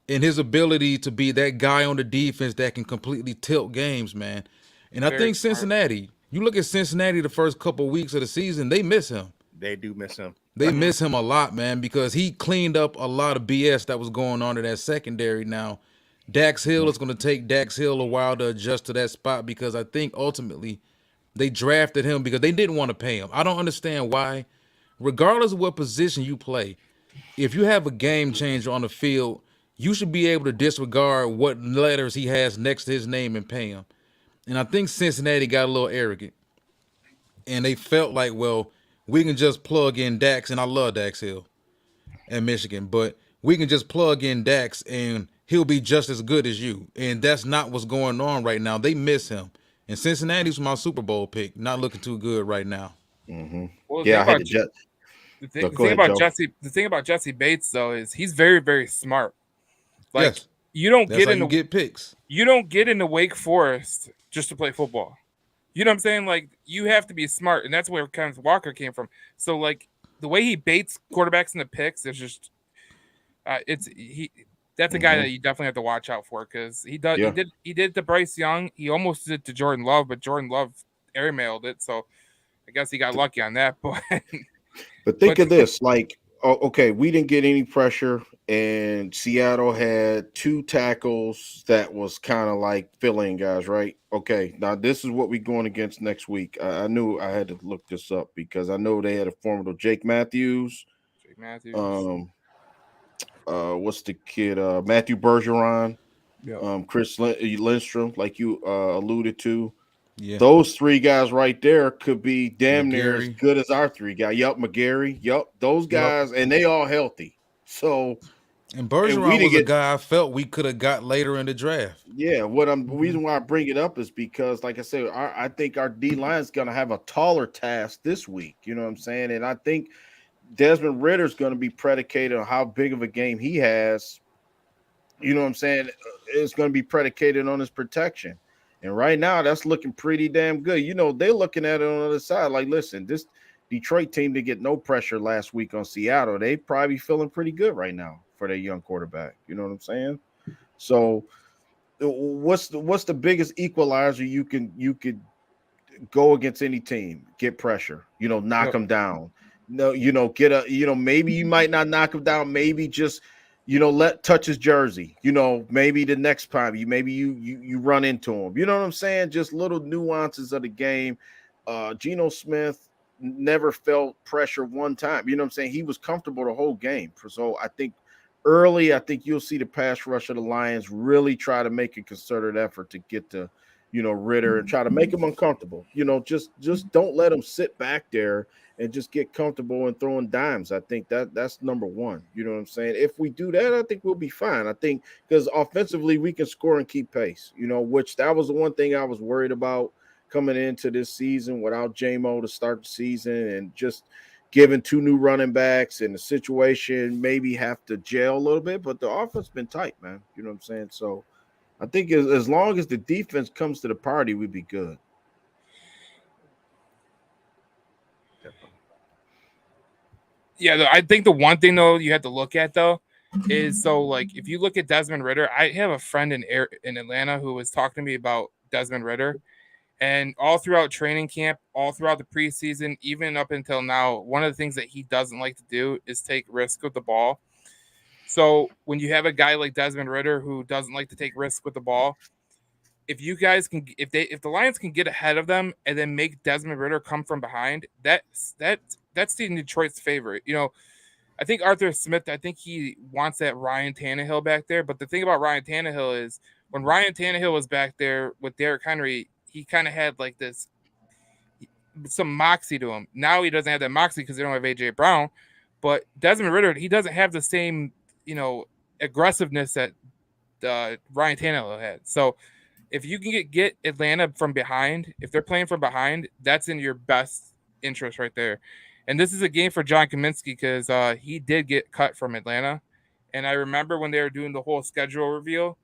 in his ability to be that guy on the defense that can completely tilt games, man. And I think Cincinnati. You look at Cincinnati the first couple of weeks of the season, they miss him. They do miss him. They miss him a lot, man, because he cleaned up a lot of BS that was going on in that secondary. Now, Dax Hill is going to take Dax Hill a while to adjust to that spot because I think ultimately they drafted him because they didn't want to pay him. I don't understand why. Regardless of what position you play, if you have a game changer on the field, you should be able to disregard what letters he has next to his name and pay him. And I think Cincinnati got a little arrogant. And they felt like, well, we can just plug in Dax, and I love Dax Hill at Michigan, but we can just plug in Dax and he'll be just as good as you. And that's not what's going on right now. They miss him. And Cincinnati's my Super Bowl pick. Not looking too good right now. Well, Yeah, I had to the thing about Jesse Bates though is he's very, very smart. Like Yes. you don't That's get how into you get picks. You don't get into Wake Forest just to play football. You know what I'm saying? Like you have to be smart, and that's where Kenneth Walker came from. So like the way he baits quarterbacks in the picks is just that's a guy that you definitely have to watch out for because he did it to Bryce Young. He almost did it to Jordan Love, but Jordan Love airmailed it. So I guess he got lucky on that. But think of this, like, okay, we didn't get any pressure, and Seattle had 2 tackles that was kind of like fill-in guys, right? Okay, now this is what we're going against next week. I knew I had to look this up because I know they had a formidable Jake Matthews. What's the kid? Matthew Bergeron, Chris Lindstrom, like you alluded to. Yeah. Those 3 guys right there could be damn near as good as our 3 guys. Yup, McGarry. Yup, those guys, and they all healthy. So, and Bergeron was a guy I felt we could have got later in the draft. Yeah, the reason why I bring it up is because, like I said, I think our D line is going to have a taller task this week. You know what I'm saying? And I think Desmond Ritter's going to be predicated on how big of a game he has. You know what I'm saying? It's going to be predicated on his protection. And right now, that's looking pretty damn good. You know, they're looking at it on the other side. Like, listen, this Detroit team didn't get no pressure last week on Seattle. They probably feeling pretty good right now for their young quarterback. You know what I'm saying? So, what's the biggest equalizer you could go against any team? Get pressure. You know, knock them down. No, you know, maybe you might not knock them down. Maybe just let touch his jersey. Maybe the next time you run into him. You know what I'm saying? Just little nuances of the game. Geno Smith never felt pressure one time. You know what I'm saying? He was comfortable the whole game. So I think you'll see the pass rush of the Lions really try to make a concerted effort to get to, Ritter and try to make him uncomfortable. Just don't let him sit back there and just get comfortable and throwing dimes. I think that's number one. You know what I'm saying? If we do that, I think we'll be fine. I think because offensively we can score and keep pace, which that was the one thing I was worried about coming into this season without J-Mo to start the season and just giving two new running backs and the situation maybe have to gel a little bit, but the offense been tight, man. You know what I'm saying? So I think as long as the defense comes to the party, we'd be good. Yeah, I think the one thing though you have to look at though is if you look at Desmond Ritter, I have a friend in Atlanta who was talking to me about Desmond Ritter, and all throughout training camp, all throughout the preseason, even up until now, one of the things that he doesn't like to do is take risks with the ball. So when you have a guy like Desmond Ritter who doesn't like to take risks with the ball, if you guys can, if the Lions can get ahead of them and then make Desmond Ritter come from behind, that's in Detroit's favor. I think Arthur Smith, I think he wants that Ryan Tannehill back there. But the thing about Ryan Tannehill is when Ryan Tannehill was back there with Derrick Henry, he kind of had like some moxie to him. Now he doesn't have that moxie because they don't have AJ Brown. But Desmond Ritter, he doesn't have the same, aggressiveness that Ryan Tannehill had. So if you can get Atlanta from behind, if they're playing from behind, that's in your best interest right there. And this is a game for John Kaminsky because he did get cut from Atlanta. And I remember when they were doing the whole schedule reveal,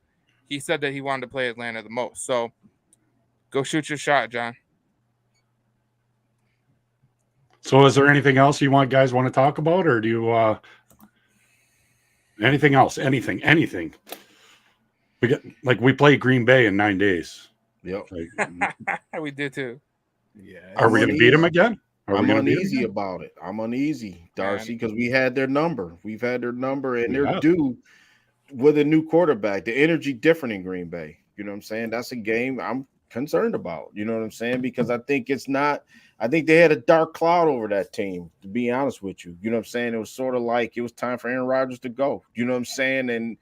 he said that he wanted to play Atlanta the most. So go shoot your shot, John. So is there anything else you guys want to talk about, or do you anything else? Anything. We played Green Bay in 9 days. Yep. We did too. Yeah. Are we going to beat them again? I'm uneasy about it. I'm uneasy, Darcy, because we had their number. We've had their number, and they're due with a new quarterback. The energy different in Green Bay. You know what I'm saying? That's a game I'm concerned about. You know what I'm saying? Because I think they had a dark cloud over that team, to be honest with you. You know what I'm saying? It was sort of like it was time for Aaron Rodgers to go. You know what I'm saying? And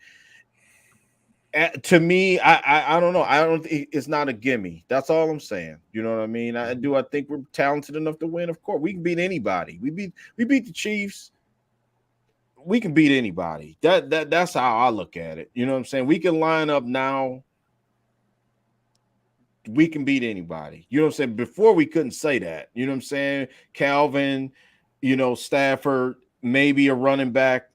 to me, I don't know. I don't. It's not a gimme. That's all I'm saying. You know what I mean? I think we're talented enough to win. Of course, we can beat anybody. We beat the Chiefs. We can beat anybody. That's how I look at it. You know what I'm saying? We can line up now. We can beat anybody. You know what I'm saying? Before we couldn't say that. You know what I'm saying? Calvin, Stafford, maybe a running back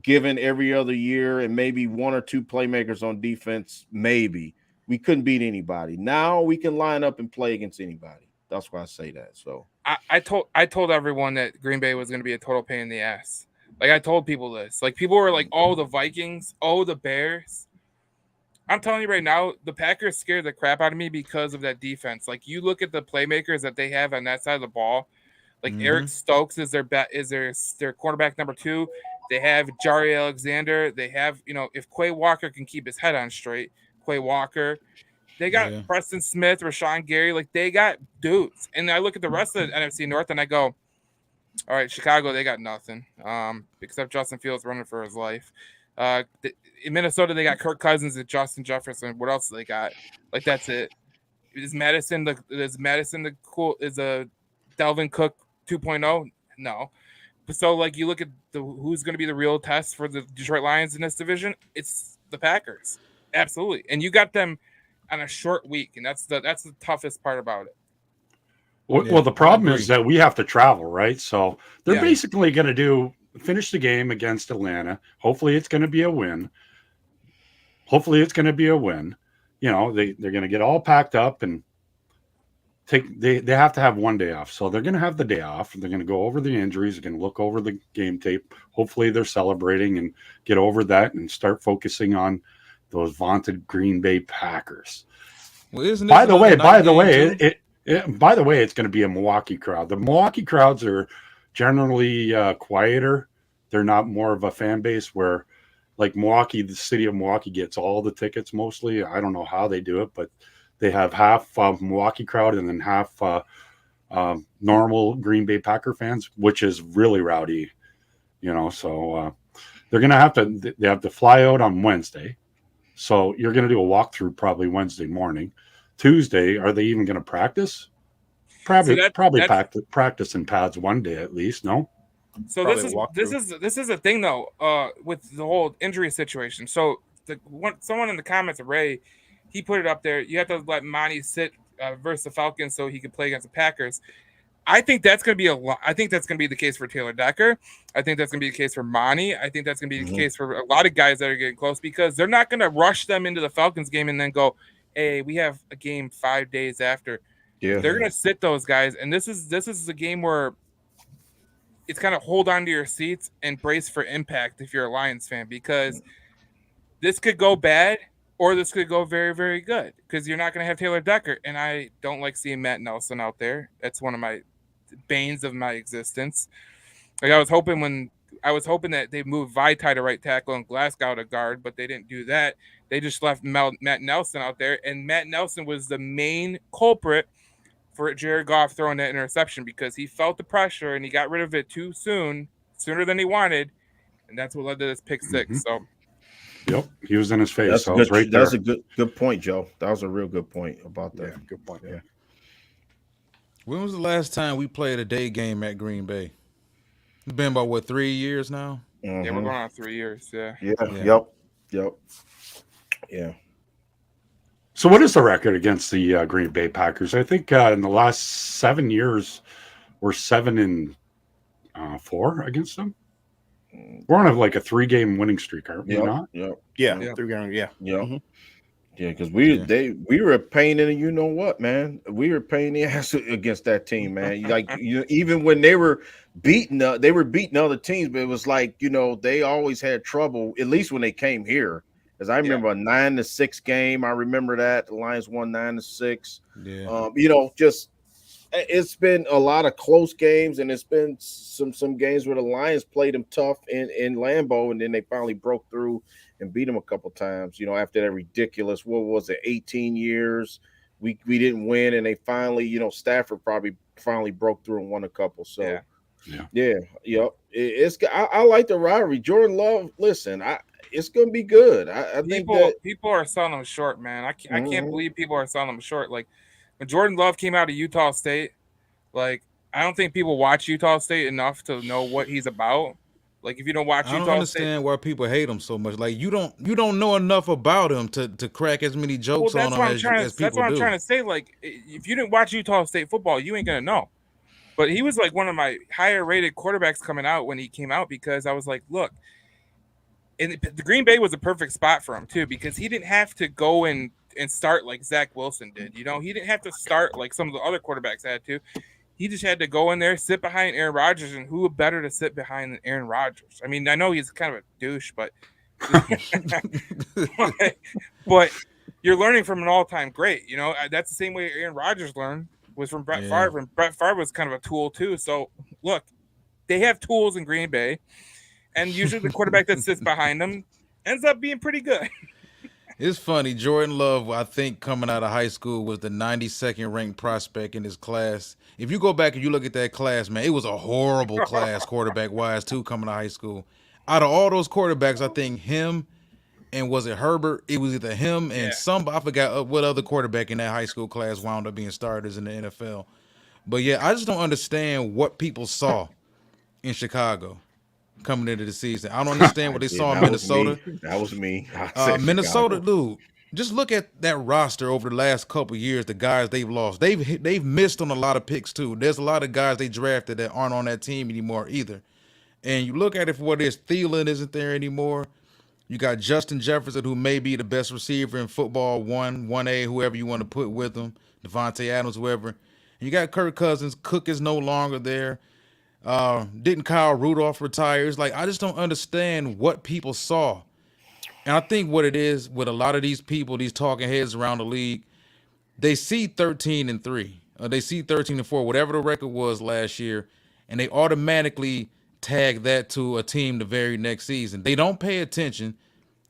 given every other year, and maybe one or two playmakers on defense. Maybe we couldn't beat anybody. Now we can line up and play against anybody. That's why I say that. So I told everyone that Green Bay was going to be a total pain in the ass. Like I told people this. Like people were like, "Oh, the Vikings. Oh, the Bears." I'm telling you right now, the Packers scared the crap out of me because of that defense. Like you look at the playmakers that they have on that side of the ball. Like Eric Stokes is their quarterback number 2. They have Jari Alexander. They have, if Quay Walker can keep his head on straight, Quay Walker. They got Preston Smith, Rashawn Gary. Like they got dudes. And I look at the rest of the NFC North and I go, all right, Chicago, they got nothing. Except Justin Fields running for his life. In Minnesota, they got Kirk Cousins and Justin Jefferson. What else do they got? Like that's it. Is Madison the cool? Is a Dalvin Cook 2.0? No. So like you look at who's going to be the real test for the Detroit Lions in this division, it's the Packers. Absolutely. And you got them on a short week, and that's the toughest part about it. Well, the problem is that we have to travel, right? So they're basically going to finish the game against Atlanta. Hopefully it's going to be a win. They're going to get all packed up and they have to have one day off. So they're going to have the day off. They're going to go over the injuries. They're going to look over the game tape. Hopefully they're celebrating and get over that and start focusing on those vaunted Green Bay Packers. Well, isn't by the way, it's going to be a Milwaukee crowd. The Milwaukee crowds are generally quieter. They're not more of a fan base where like Milwaukee, the city of Milwaukee gets all the tickets mostly. I don't know how they do it, but they have half Milwaukee crowd and then half normal Green Bay Packer fans, which is really rowdy, So they're gonna they have to fly out on Wednesday, so you're gonna do a walkthrough probably Wednesday morning. Tuesday, are they even gonna practice? Probably, practice in pads one day at least. No. So this is a thing though, with the whole injury situation. So someone in the comments, Ray, he put it up there. You have to let Monty sit versus the Falcons so he can play against the Packers. I think that's going to be I think that's going to be the case for Taylor Decker. I think that's going to be the case for Monty. I think that's going to be the case for a lot of guys that are getting close, because they're not going to rush them into the Falcons game and then go, "Hey, we have a game 5 days after." Yeah, they're going to sit those guys, and this is a game where it's kind of hold on to your seats and brace for impact if you're a Lions fan, because this could go bad or this could go very, very good, because you're not going to have Taylor Decker. And I don't like seeing Matt Nelson out there. That's one of my banes of my existence. Like I was hoping that they moved Vaitai to right tackle and Glasgow to guard, but they didn't do that. They just left Matt Nelson out there, and Matt Nelson was the main culprit for Jared Goff throwing that interception, because he felt the pressure and he got rid of it too soon, sooner than he wanted, and that's what led to this pick six. So, yep, he was in his face. That's so good. Right that's a good point, Joe. That was a real good point about that. Yeah, good point. Yeah. When was the last time we played a day game at Green Bay? It's been about 3 years now. Yeah, we're going on 3 years. Yeah. Yep. Yeah. So what is the record against the Green Bay Packers? I think in the last 7 years, we're 7-4 against them. We're on a 3-game winning streak, aren't we? Not? Yeah. 3 games. Yeah. Yeah. Yeah, because we were a pain in the, you know what, man. We were a pain in the ass against that team, man. Even when they were beating other teams, but it was they always had trouble, at least when they came here. Because I remember a 9-6 game. I remember that the Lions won 9-6. Yeah. It's been a lot of close games, and it's been some games where the Lions played them tough in Lambeau, and then they finally broke through and beat them a couple times. After that ridiculous, what was it, 18 years, we didn't win, and they finally, Stafford probably finally broke through and won a couple. So I like the rivalry. Jordan Love, listen, it's gonna be good. I think that people are selling them short, man. I can't believe people are selling them short. Like when Jordan Love came out of Utah State, I don't think people watch Utah State enough to know what he's about. Like if you don't watch Utah State, I don't understand why people hate him so much. Like you don't know enough about him to crack as many jokes on him as people do. That's what I'm trying to say. Like if you didn't watch Utah State football, you ain't gonna know. But he was one of my higher rated quarterbacks coming out when he came out, because I was like, look, and the Green Bay was a perfect spot for him too, because he didn't have to go and start like Zach Wilson did. He didn't have to start like some of the other quarterbacks had to. He just had to go in there, sit behind Aaron Rodgers, and who better to sit behind than Aaron Rodgers? I mean, I know he's kind of a douche, but but you're learning from an all-time great. That's the same way Aaron Rodgers learned, was from Brett Favre, and Brett Favre was kind of a tool too. So look, they have tools in Green Bay, and usually the quarterback that sits behind them ends up being pretty good. It's funny. Jordan Love, I think, coming out of high school, was the 92nd ranked prospect in his class. If you go back and you look at that class, man, it was a horrible class quarterback-wise, too, coming out of high school. Out of all those quarterbacks, I think him and was it Herbert? It was either him and I forgot what other quarterback in that high school class wound up being starters in the NFL. But, yeah, I just don't understand what people saw in Chicago coming into the season. I don't understand what they saw in Minnesota. That was me. Minnesota, dude. Just look at that roster over the last couple of years. The guys they've lost, they've missed on a lot of picks too. There's a lot of guys they drafted that aren't on that team anymore either. And you look at it for what it is. Thielen isn't there anymore. You got Justin Jefferson, who may be the best receiver in football, 1A, whoever you want to put with him, Devontae Adams, whoever. And you got Kirk Cousins. Cook is no longer there. Didn't Kyle Rudolph retire? It's I just don't understand what people saw. And I think what it is with a lot of these people, these talking heads around the league, they see 13-3. They see 13-4, whatever the record was last year, and they automatically tag that to a team the very next season. They don't pay attention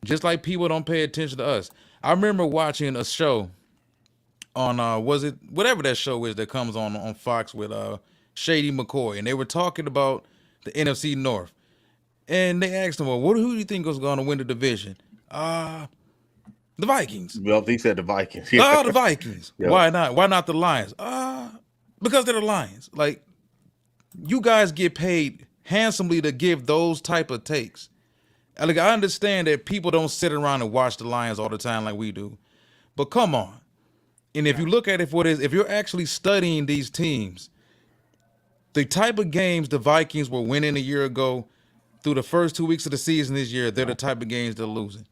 just like people don't pay attention to us. I remember watching a show on was it whatever that show is that comes on Fox with Shady McCoy, and they were talking about the NFC North, and they asked him, well, who do you think is going to win the division? The Vikings. Well, he said the Vikings. The Vikings. Yeah. Why not? Why not the Lions? Because they're the Lions. Like, you guys get paid handsomely to give those type of takes. Like, I understand that people don't sit around and watch the Lions all the time like we do, but come on. And if you look at it for what it is, if you're actually studying these teams, the type of games the Vikings were winning a year ago through the first 2 weeks of the season this year, they're the type of games they're losing.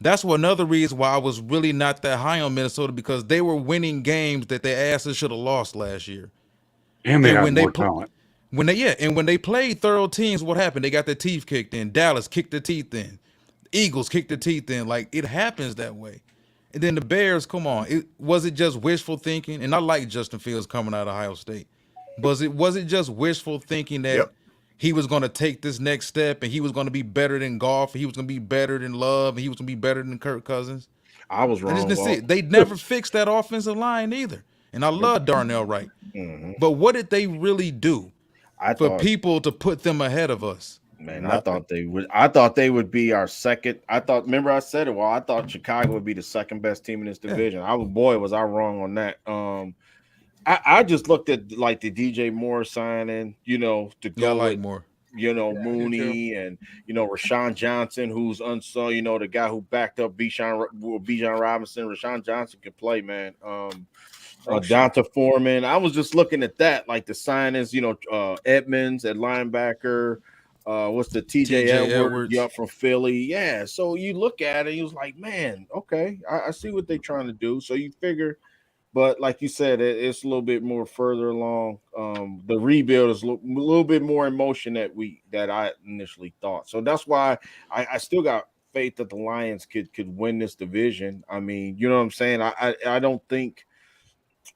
That's another reason why I was really not that high on Minnesota, because they were winning games that their asses should have lost last year. And they had more talent. When they played thorough teams, what happened? They got their teeth kicked in. Dallas kicked their teeth in. Eagles kicked their teeth in. Like, it happens that way. And then the Bears, come on. Was it just wishful thinking? And I like Justin Fields coming out of Ohio State. Was it just wishful thinking that he was going to take this next step and he was going to be better than Goff, he was going to be better than Love, and he was going to be better than Kirk Cousins? I was wrong. They never fixed that offensive line either. And I love Darnell Wright. Mm-hmm. But what did they really do for people to put them ahead of us? Man, I thought they would be our second. Remember I said it. Well, I thought Chicago would be the second best team in this division. Was I wrong on that? I just looked at like the DJ Moore signing, to go with Moore. Mooney and Rashawn Johnson, who's unsung, the guy who backed up Bijan Robinson. Rashawn Johnson can play, man. Donta Foreman. I was just looking at that, like the signings, Edmonds at linebacker. What's the TJ Edwards from Philly? Yeah. So you look at it, you was like, man, okay, I see what they're trying to do. So you figure, but like you said, it's a little bit more further along. The rebuild is a little bit more in motion that I initially thought. So that's why I still got faith that the Lions could win this division. I mean, you know what I'm saying? I don't think,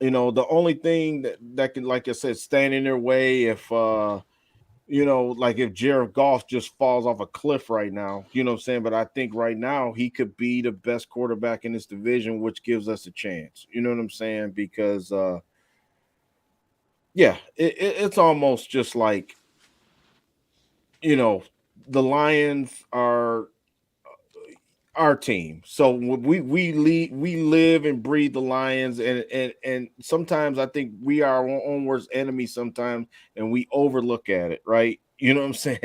the only thing that can, like I said, stand in their way if like if Jared Goff just falls off a cliff right now, you know what I'm saying? But I think right now he could be the best quarterback in this division, which gives us a chance. You know what I'm saying? Because, it's almost just like, the Lions are our team. So we live and breathe the Lions, and sometimes I think we are our own worst enemy sometimes, and we overlook at it, right? You know what I'm saying?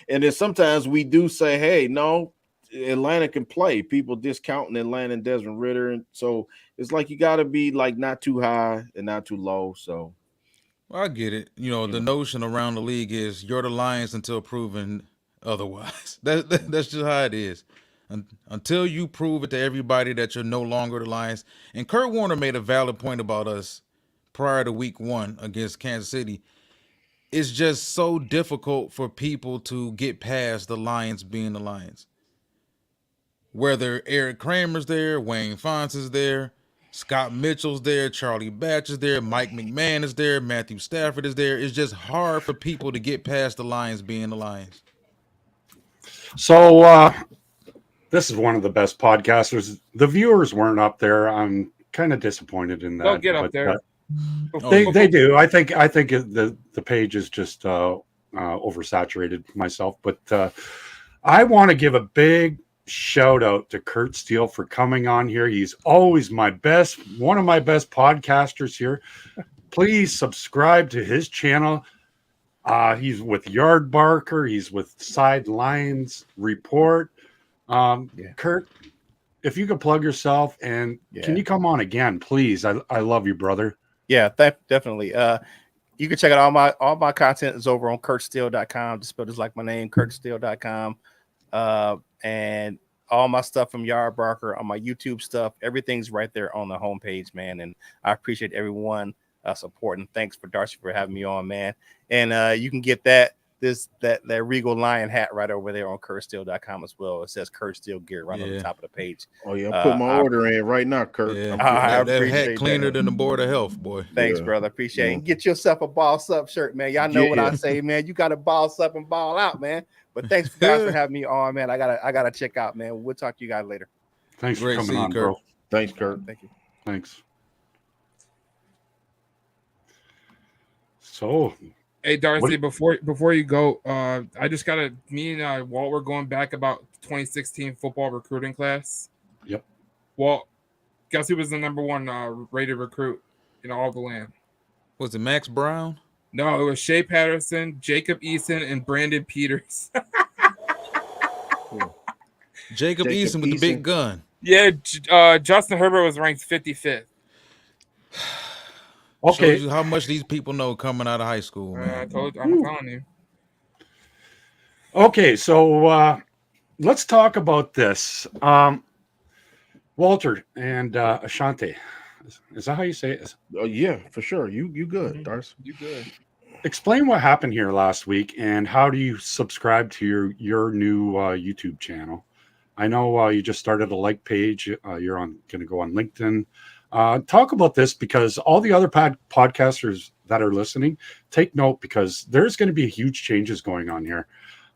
And then sometimes we do say, hey, no, Atlanta can play. People discounting Atlanta and Desmond Ridder, and so it's like you got to be like not too high and not too low. So I get it. The notion around the league is you're the Lions until proven otherwise. That's just how it is. Until you prove it to everybody that you're no longer the Lions. And Kurt Warner made a valid point about us prior to week 1 against Kansas City. It's just so difficult for people to get past the Lions being the Lions. Whether Eric Kramer's there, Wayne Fonts is there, Scott Mitchell's there, Charlie Batch is there, Mike McMahon is there, Matthew Stafford is there. It's just hard for people to get past the Lions being the Lions. So, this is one of the best podcasters. The viewers weren't up there. I'm kind of disappointed in that. They'll get up there. They do. I think the page is just oversaturated myself. But I want to give a big shout out to Curt Steele for coming on here. He's always one of my best podcasters here. Please subscribe to his channel. He's with Yard Barker. He's with Sidelines Report. Curt, if you could plug yourself, and can you come on again, please? I love you, brother. Yeah, definitely. You can check out all my content is over on curtsteele.com. Just spelled just like my name, curtsteele.com. And all my stuff from Yard Barker, on my YouTube stuff, everything's right there on the homepage, man. And I appreciate everyone supporting. Thanks for Darcy for having me on, man. And you can get the that Regal Lion hat right over there on CurtSteel.com as well. It says Curt Steel Gear right on the top of the page. Oh yeah, I'll put my order in right now, Curt. Yeah. I that appreciate hat cleaner that. than the Board of Health, boy. Thanks, brother. Appreciate it. And get yourself a boss up shirt, man. Y'all know what I say, man. You got to boss up and ball out, man. But thanks guys for having me on, man. I gotta check out, man. We'll talk to you guys later. Thanks Great for coming on, Curt. bro. Thanks, Curt. Thank you. Thanks. So, hey Darcy, before you go, I just me and Walt were going back about 2016 football recruiting class. Yep. Walt, guess who was the number one rated recruit in all the land? Was it Max Brown? No, it was Shea Patterson, Jacob Eason, and Brandon Peters. Jacob Eason with the big gun. Yeah, Justin Herbert was ranked 55th. Okay. Shows you how much these people know coming out of high school, man. I'm telling you. Okay, so let's talk about this. Walter and Ashanti. Is that how you say it? Oh yeah, for sure. You good, Darcy. You good. Explain what happened here last week and how do you subscribe to your new YouTube channel? I know you just started a like page. You're going to go on LinkedIn. Talk about this because all the other podcasters that are listening, take note because there's going to be huge changes going on here.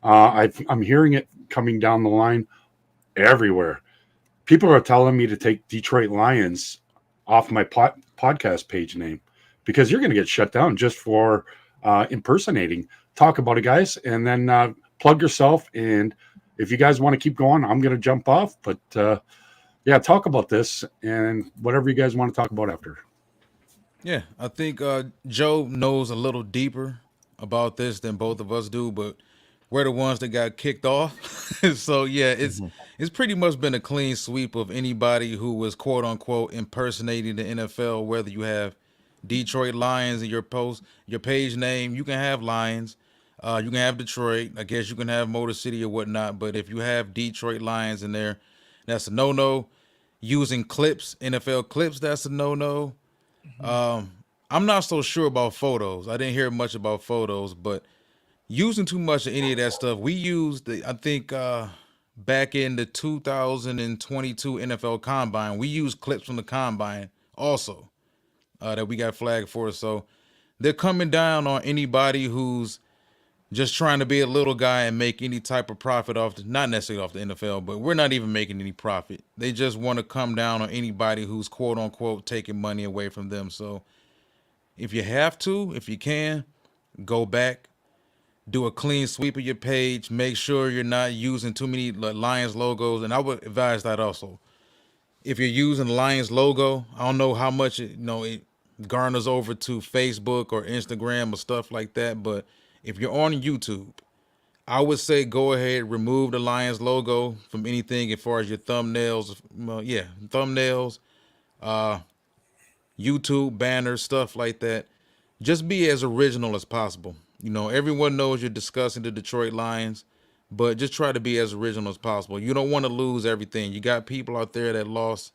I'm hearing it coming down the line everywhere. People are telling me to take Detroit Lions off my podcast page name because you're going to get shut down just for impersonating. Talk about it, guys, and then plug yourself. And if you guys want to keep going, I'm going to jump off. But yeah, talk about this and whatever you guys want to talk about after. Yeah, I think Joe knows a little deeper about this than both of us do, but we're the ones that got kicked off. So yeah, it's pretty much been a clean sweep of anybody who was quote unquote impersonating the NFL, whether you have Detroit Lions in your page name, you can have Lions, you can have Detroit, I guess you can have Motor City or whatnot, but if you have Detroit Lions in there, that's a no-no. Using clips, NFL clips, that's a no-no. I'm not so sure about photos. I didn't hear much about photos, but using too much of any of that stuff, we used, I think, back in the 2022 NFL Combine, we used clips from the Combine also that we got flagged for. So they're coming down on anybody who's just trying to be a little guy and make any type of profit off, not necessarily off the NFL, but we're not even making any profit. They just want to come down on anybody who's quote unquote taking money away from them. So if you have to, if you can, go back, do a clean sweep of your page, make sure you're not using too many Lions logos. And I would advise that also. If you're using the Lions logo, I don't know how much it garners over to Facebook or Instagram or stuff like that, but if you're on YouTube, I would say go ahead, remove the Lions logo from anything as far as your thumbnails. Thumbnails, YouTube banners, stuff like that. Just be as original as possible. Everyone knows you're discussing the Detroit Lions, but just try to be as original as possible. You don't want to lose everything. You got people out there that lost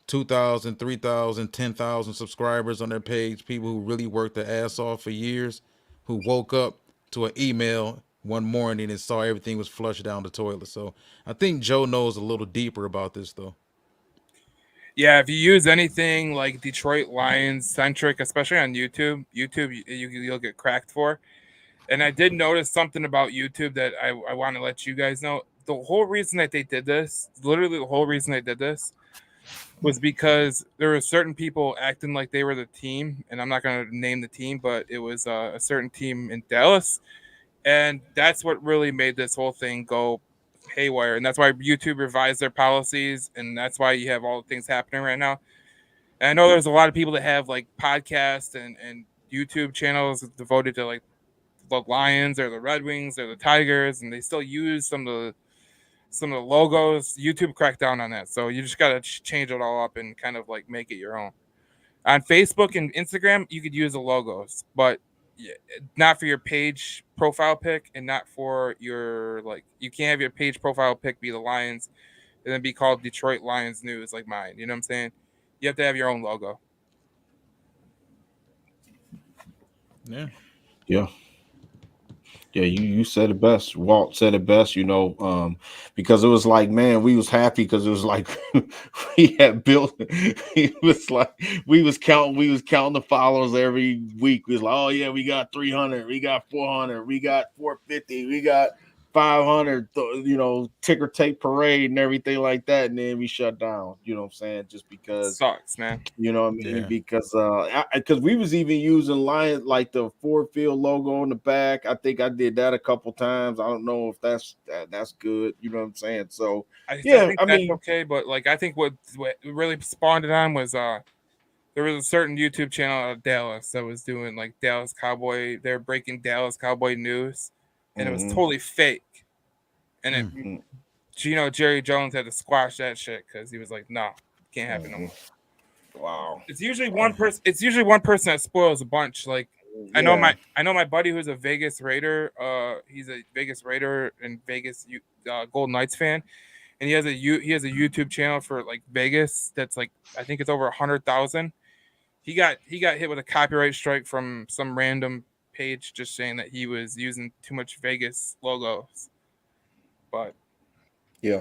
2,000, 3,000, 10,000 subscribers on their page, people who really worked their ass off for years, who woke up to an email one morning and saw everything was flushed down the toilet. So I think Joe knows a little deeper about this, though. Yeah, if you use anything like Detroit Lions centric, especially on YouTube, you'll get cracked for. And I did notice something about YouTube that I want to let you guys know. The whole reason that they did this, literally the whole reason they did this, was because there were certain people acting like they were the team, and I'm not going to name the team, but it was a certain team in Dallas, and that's what really made this whole thing go haywire, and that's why YouTube revised their policies, and that's why you have all the things happening right now. And I know there's a lot of people that have like podcasts and YouTube channels devoted to like the Lions or the Red Wings or the Tigers, and they still use some of the logos. YouTube cracked down on that, so you just got to change it all up and kind of like make it your own. On Facebook and Instagram, you could use the logos, but not for your page profile pic, and not for your you can't have your page profile pic be the Lions and then be called Detroit Lions News like mine. You know what I'm saying? You have to have your own logo. Yeah. Yeah, you said it best. Walt said it best, because it was like, man, we was happy because it was like we had built. It was like we was counting the followers every week. We was like, oh yeah, we got 300, we got 400, we got 450, we got 500. Ticker tape parade and everything like that, and then we shut down. You know what I'm saying? Just because. Sucks, man. You know what I mean? Yeah. Because we was even using Lion, like the Ford Field logo on the back. I think I did that a couple times. I don't know if that's good. You know what I'm saying? So I think that's okay, but like I think what really spawned it on was there was a certain YouTube channel out of Dallas that was doing like Dallas Cowboy. They're breaking Dallas Cowboy news, and it was totally fake. And Jerry Jones had to squash that shit because he was like, "No, can't happen no more." Wow. It's usually one person. It's usually one person that spoils a bunch. Like I know my buddy who's a Vegas Raider. He's a Vegas Raider and Vegas Golden Knights fan, and he has a YouTube channel for like Vegas that's like I think it's over 100,000. He got hit with a copyright strike from some random page just saying that he was using too much Vegas logos. But yeah.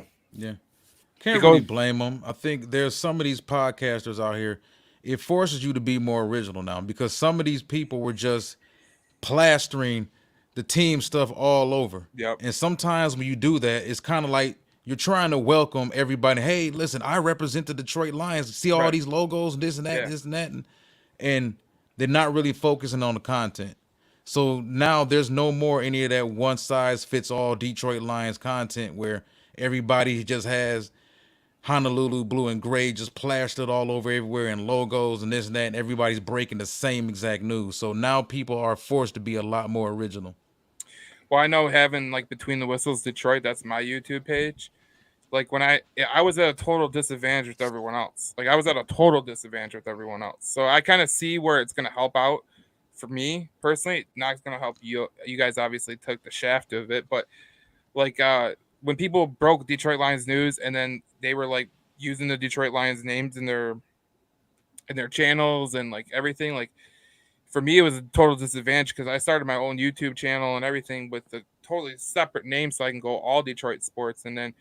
Can't really blame them. I think there's some of these podcasters out here. It forces you to be more original now because some of these people were just plastering the team stuff all over. Yep. And sometimes when you do that, it's kind of like you're trying to welcome everybody. Hey, listen, I represent the Detroit Lions. See all these logos and this and that, this and that. And they're not really focusing on the content. So now there's no more any of that one size fits all Detroit Lions content where everybody just has Honolulu blue and gray just plastered all over everywhere and logos and this and that, and everybody's breaking the same exact news. So now people are forced to be a lot more original. Well, I know having like Between the Whistles Detroit, that's my YouTube page. Like when I was at a total disadvantage with everyone else. Like I was at a total disadvantage with everyone else. So I kind of see where it's going to help out for me personally. Not going to help you. You guys obviously took the shaft of it, but like when people broke Detroit Lions news and then they were like using the Detroit Lions names in their channels and like everything, like for me it was a total disadvantage because I started my own YouTube channel and everything with a totally separate name so I can go all Detroit sports. And then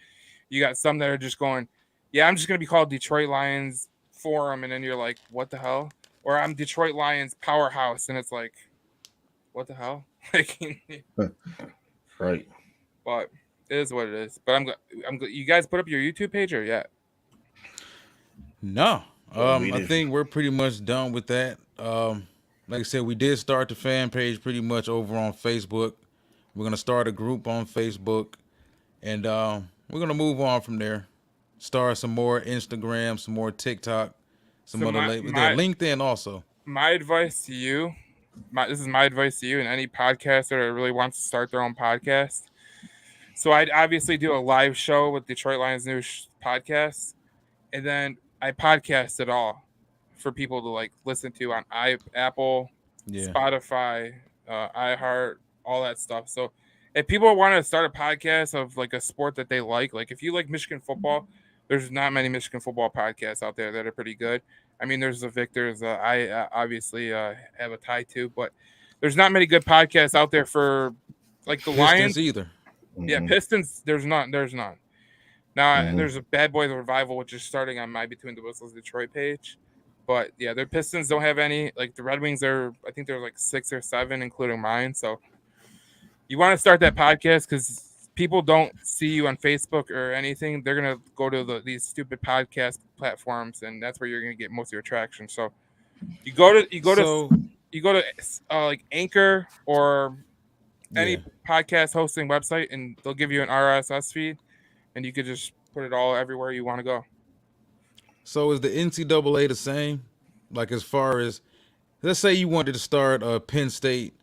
you got some that are just going, yeah, I'm just going to be called Detroit Lions Forum. And then you're like, what the hell? Or I'm Detroit Lions Powerhouse. And it's like, what the hell? Right. But it is what it is. But I'm you guys put up your YouTube page or yet? No. I think we're pretty much done with that. Like I said, we did start the fan page pretty much over on Facebook. We're going to start a group on Facebook. And we're going to move on from there. Start some more Instagram, some more TikTok, some other LinkedIn also. My advice to you, this is my advice to you and any podcaster that really wants to start their own podcast. So I'd obviously do a live show with Detroit Lions News podcast. And then I podcast it all for people to like listen to on Apple, Spotify, iHeart, all that stuff. So if people want to start a podcast of like a sport that they like if you like Michigan football, there's not many Michigan football podcasts out there that are pretty good. I mean, there's the Victors. I obviously have a tie to, but there's not many good podcasts out there for like the Pistons Lions either. Yeah, Pistons. There's none. Now there's a Bad Boys Revival, which is starting on my Between the Whistles Detroit page. But yeah, their Pistons don't have any. Like the Red Wings I think there's like 6 or 7, including mine. So you want to start that podcast because people don't see you on Facebook or anything. They're gonna go to these stupid podcast platforms, and that's where you're gonna get most of your traction. So you go to like Anchor or any podcast hosting website, and they'll give you an RSS feed, and you could just put it all everywhere you want to go. So is the NCAA the same? Like as far as, let's say you wanted to start a Penn State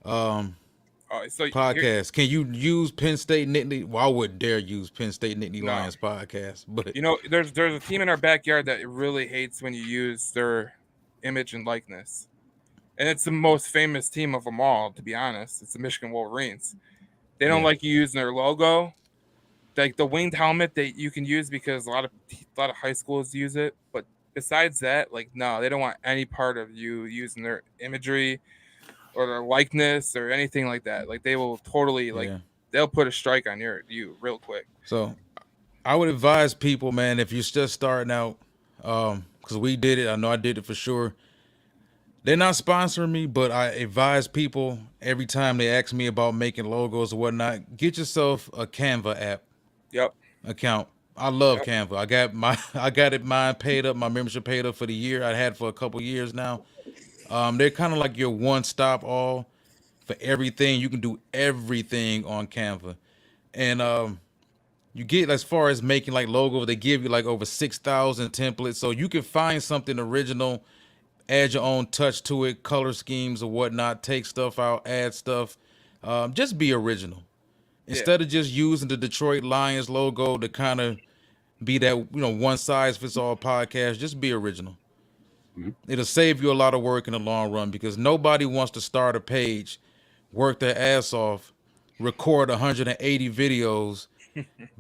podcast. Can you use Penn State Nittany? Well, I wouldn't dare use Penn State Nittany Lions podcast. But there's a team in our backyard that really hates when you use their image and likeness. And it's the most famous team of them all, to be honest. It's the Michigan Wolverines. They don't like you using their logo. Like the winged helmet that you can use because a lot of high schools use it. But besides that, like, no, they don't want any part of you using their imagery or their likeness or anything like that. Like they will totally they'll put a strike on you real quick. So I would advise people, man, if you're just starting out, because we did it. I know I did it for sure. They're not sponsoring me, but I advise people every time they ask me about making logos or whatnot, get yourself a Canva app. Yep. Account. I love Canva. I got mine paid up, my membership paid up for the year. I had for a couple years now. They're kind of like your one-stop all for everything. You can do everything on Canva. And you get, as far as making like logos, they give you like over 6,000 templates. So you can find something original, add your own touch to it, color schemes or whatnot, take stuff out, add stuff. Just be original. Instead of just using the Detroit Lions logo to kind of be that, one size fits all podcast, just be original. Mm-hmm. It'll save you a lot of work in the long run, because nobody wants to start a page, work their ass off, record 180 videos,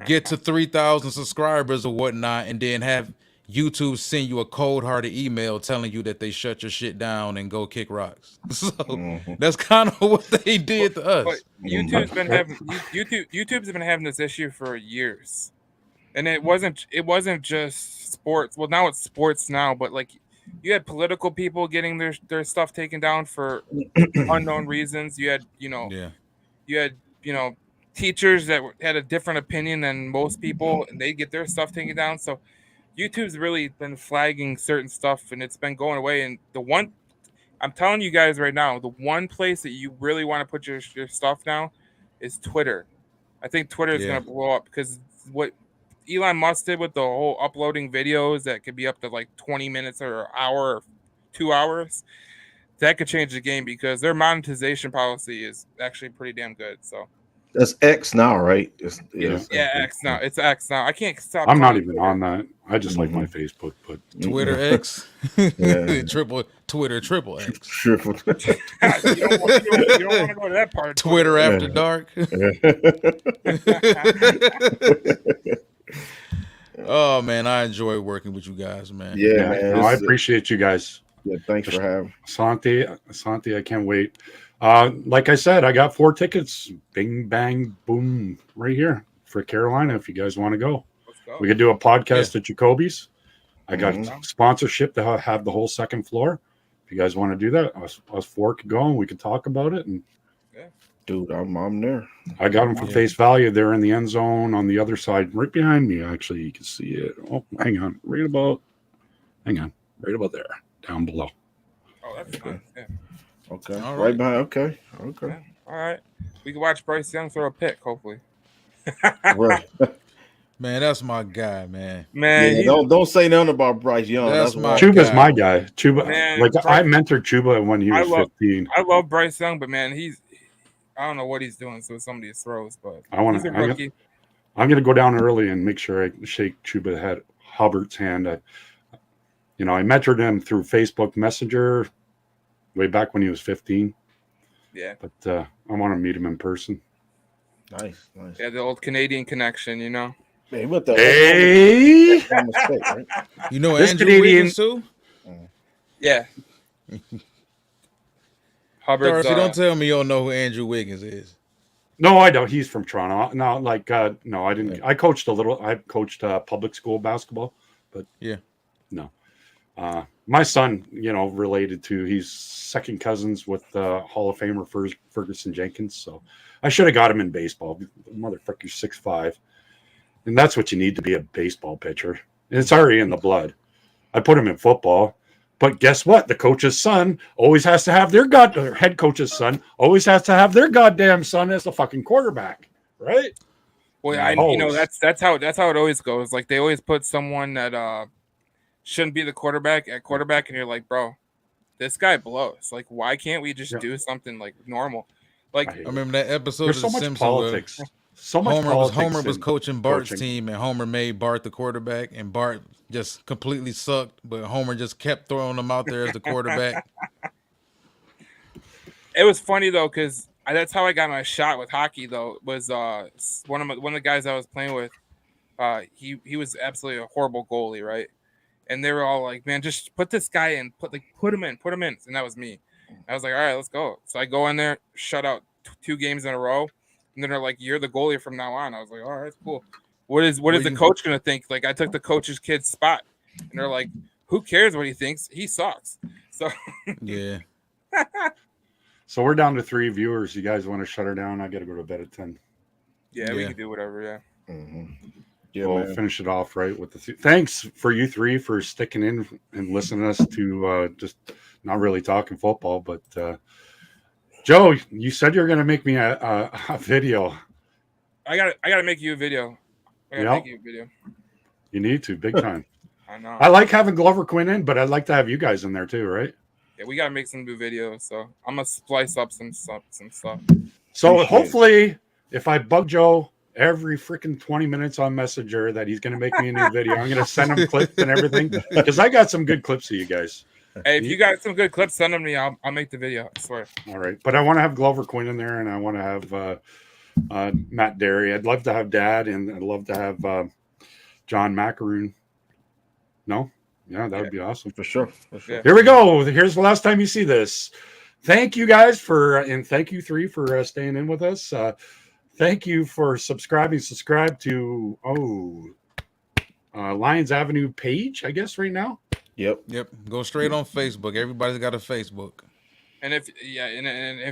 get to 3,000 subscribers or whatnot, and then have YouTube send you a cold-hearted email telling you that they shut your shit down and go kick rocks. So that's kind of what they did to us. But YouTube's been having this issue for years, and it wasn't just sports. Well, now it's sports now, but like you had political people getting their stuff taken down for unknown reasons. You had teachers that had a different opinion than most people, and they get their stuff taken down. So YouTube's really been flagging certain stuff, and it's been going away. And I'm telling you guys right now, the one place that you really want to put your stuff now is Twitter. I think Twitter is going to blow up, because what Elon Musk did with the whole uploading videos that could be up to like 20 minutes or an hour or 2 hours, that could change the game, because their monetization policy is actually pretty damn good. So that's X now, right? X now. It's X now. I can't stop. I'm not even on that. I just like my Facebook, but Twitter X, triple X. Triple. You don't want to go to that part. Twitter after dark. Oh man, I enjoy working with you guys, man. Yeah, man. I appreciate you guys. Yeah, thanks for having Santi. I can't wait. Like I said, I got 4 tickets. Bing, bang, boom, right here for Carolina. If you guys want to go, we could do a podcast at Jacoby's. I got sponsorship to have the whole second floor. If you guys want to do that, us 4 could go and we could talk about it. And dude, I'm there. I got them for face value. They're in the end zone on the other side, right behind me. Actually, you can see it. Oh, hang on, right about there, down below. Oh, that's good. Yeah. Okay. Right behind. Okay. Yeah. All right. We can watch Bryce Young throw a pick, hopefully. Right. Man, that's my guy, man. Man, don't say nothing about Bryce Young. That's my Chuba's guy. my guy. Chuba, man, I mentored Chuba when he was 15. I love Bryce Young, but man, I don't know what he's doing with some of these throws, but he's a rookie. I'm gonna go down early and make sure I shake Hubbard's hand. I mentored him through Facebook Messenger way back when he was 15. Yeah. But I want to meet him in person. Nice. Yeah, the old Canadian connection, Hey, what the? Hey. Mistake, right? You know This Andrew Canadian- Wiggins too? Yeah. Hubbard's, Darcy, don't tell me you don't know who Andrew Wiggins is. No, I don't. He's from Toronto. No, no, I didn't. I coached public school basketball, but no. My son, related to, he's second cousins with Hall of Famer Ferguson Jenkins. So I should have got him in baseball. Motherfucker's 6'5", and that's what you need to be a baseball pitcher. And it's already in the blood. I put him in football, but guess what? The coach's son always has to have their head coach's son always has to have their goddamn son as the fucking quarterback, right? Well, that's how it always goes. Like they always put someone that shouldn't be the quarterback at quarterback, and you're like, bro, this guy blows. Like, why can't we just do something like normal? Like, I remember that episode There's of so The much Simpsons politics. So much Homer politics was in coaching Bart's coaching. team, and Homer made Bart the quarterback, and Bart just completely sucked, but Homer just kept throwing him out there as the quarterback. It was funny though, because that's how I got my shot with hockey. Though was one of the guys I was playing with. He was absolutely a horrible goalie, right? And they were all like, "Man, just put this guy in, put him in," and that was me. I was like, all right, let's go. So I go in there, shut out 2 games in a row, and then they're like, you're the goalie from now on. I was like, all right, cool. What is the coach gonna think? Like, I took the coach's kid's spot, and they're like, who cares what he thinks? He sucks. So Yeah. So we're down to 3 viewers. You guys want to shut her down? I got to go to bed at 10. yeah, we Yeah. can do whatever. Yeah. Yeah, We'll man. finish it off right with the thanks for you 3 for sticking in and listening to us to just not really talking football. But Joe, you said you're going to make me a video. I gotta make you a video. I gotta Yep. make you a video. You need to, big time. I know. I like having Glover Quinn in, but I'd like to have you guys in there too, right? Yeah, we gotta make some new videos. So I'm gonna splice up some stuff. So Appreciate it. hopefully, if I bug Joe every freaking 20 minutes on Messenger that he's going to make me a new video, I'm going to send him clips and everything because I got some good clips of you guys. Hey, if you got some good clips, send them to me. I'll make the video. I swear. All right. But I want to have Glover Quinn in there and I want to have Matt Derry. I'd love to have Dad and I'd love to have John Maakaron. No? Yeah, that would be awesome. For sure. For sure. Yeah. Here we go. Here's the last time you see this. Thank you guys and thank you 3 for staying in with us. Thank you for subscribing. Subscribe to Lions Avenue page, I guess, right now. Yep. Go straight on Facebook. Everybody's got a Facebook. And if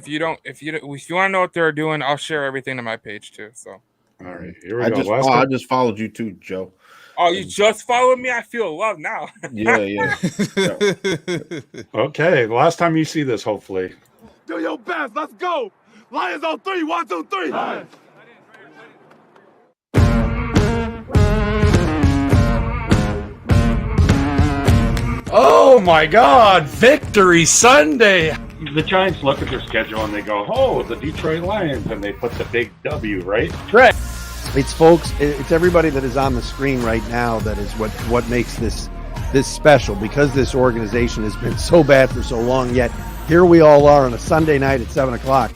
you want to know what they're doing, I'll share everything to my page too. So. All right, here we I go. I just followed you too, Joe. Oh, you just followed me? I feel love now. Yeah. Okay, the last time you see this, hopefully. Do your best. Let's go. Lions on 3. 1, 2, 3. Lions. Oh my God! Victory Sunday. The Giants look at their schedule and they go, "Oh, the Detroit Lions," and they put the big W, right? Correct. It's folks. It's everybody that is on the screen right now that is what makes this special, because this organization has been so bad for so long. Yet here we all are on a Sunday night at 7 o'clock,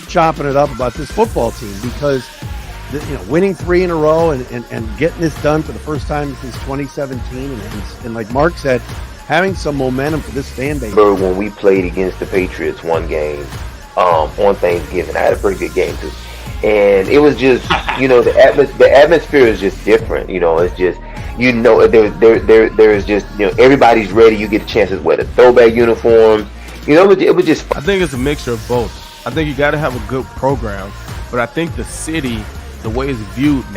chopping it up about this football team because winning 3 in a row and getting this done for the first time since 2017, and like Mark said, having some momentum for this fan base. Remember when we played against the Patriots one game on Thanksgiving? I had a pretty good game too, and it was just the atmosphere is just different. It's just there is just everybody's ready. You get a chance to wear the throwback uniforms. It was just. I think it's a mixture of both. I think you got to have a good program, but I think the city, the way it's viewed now.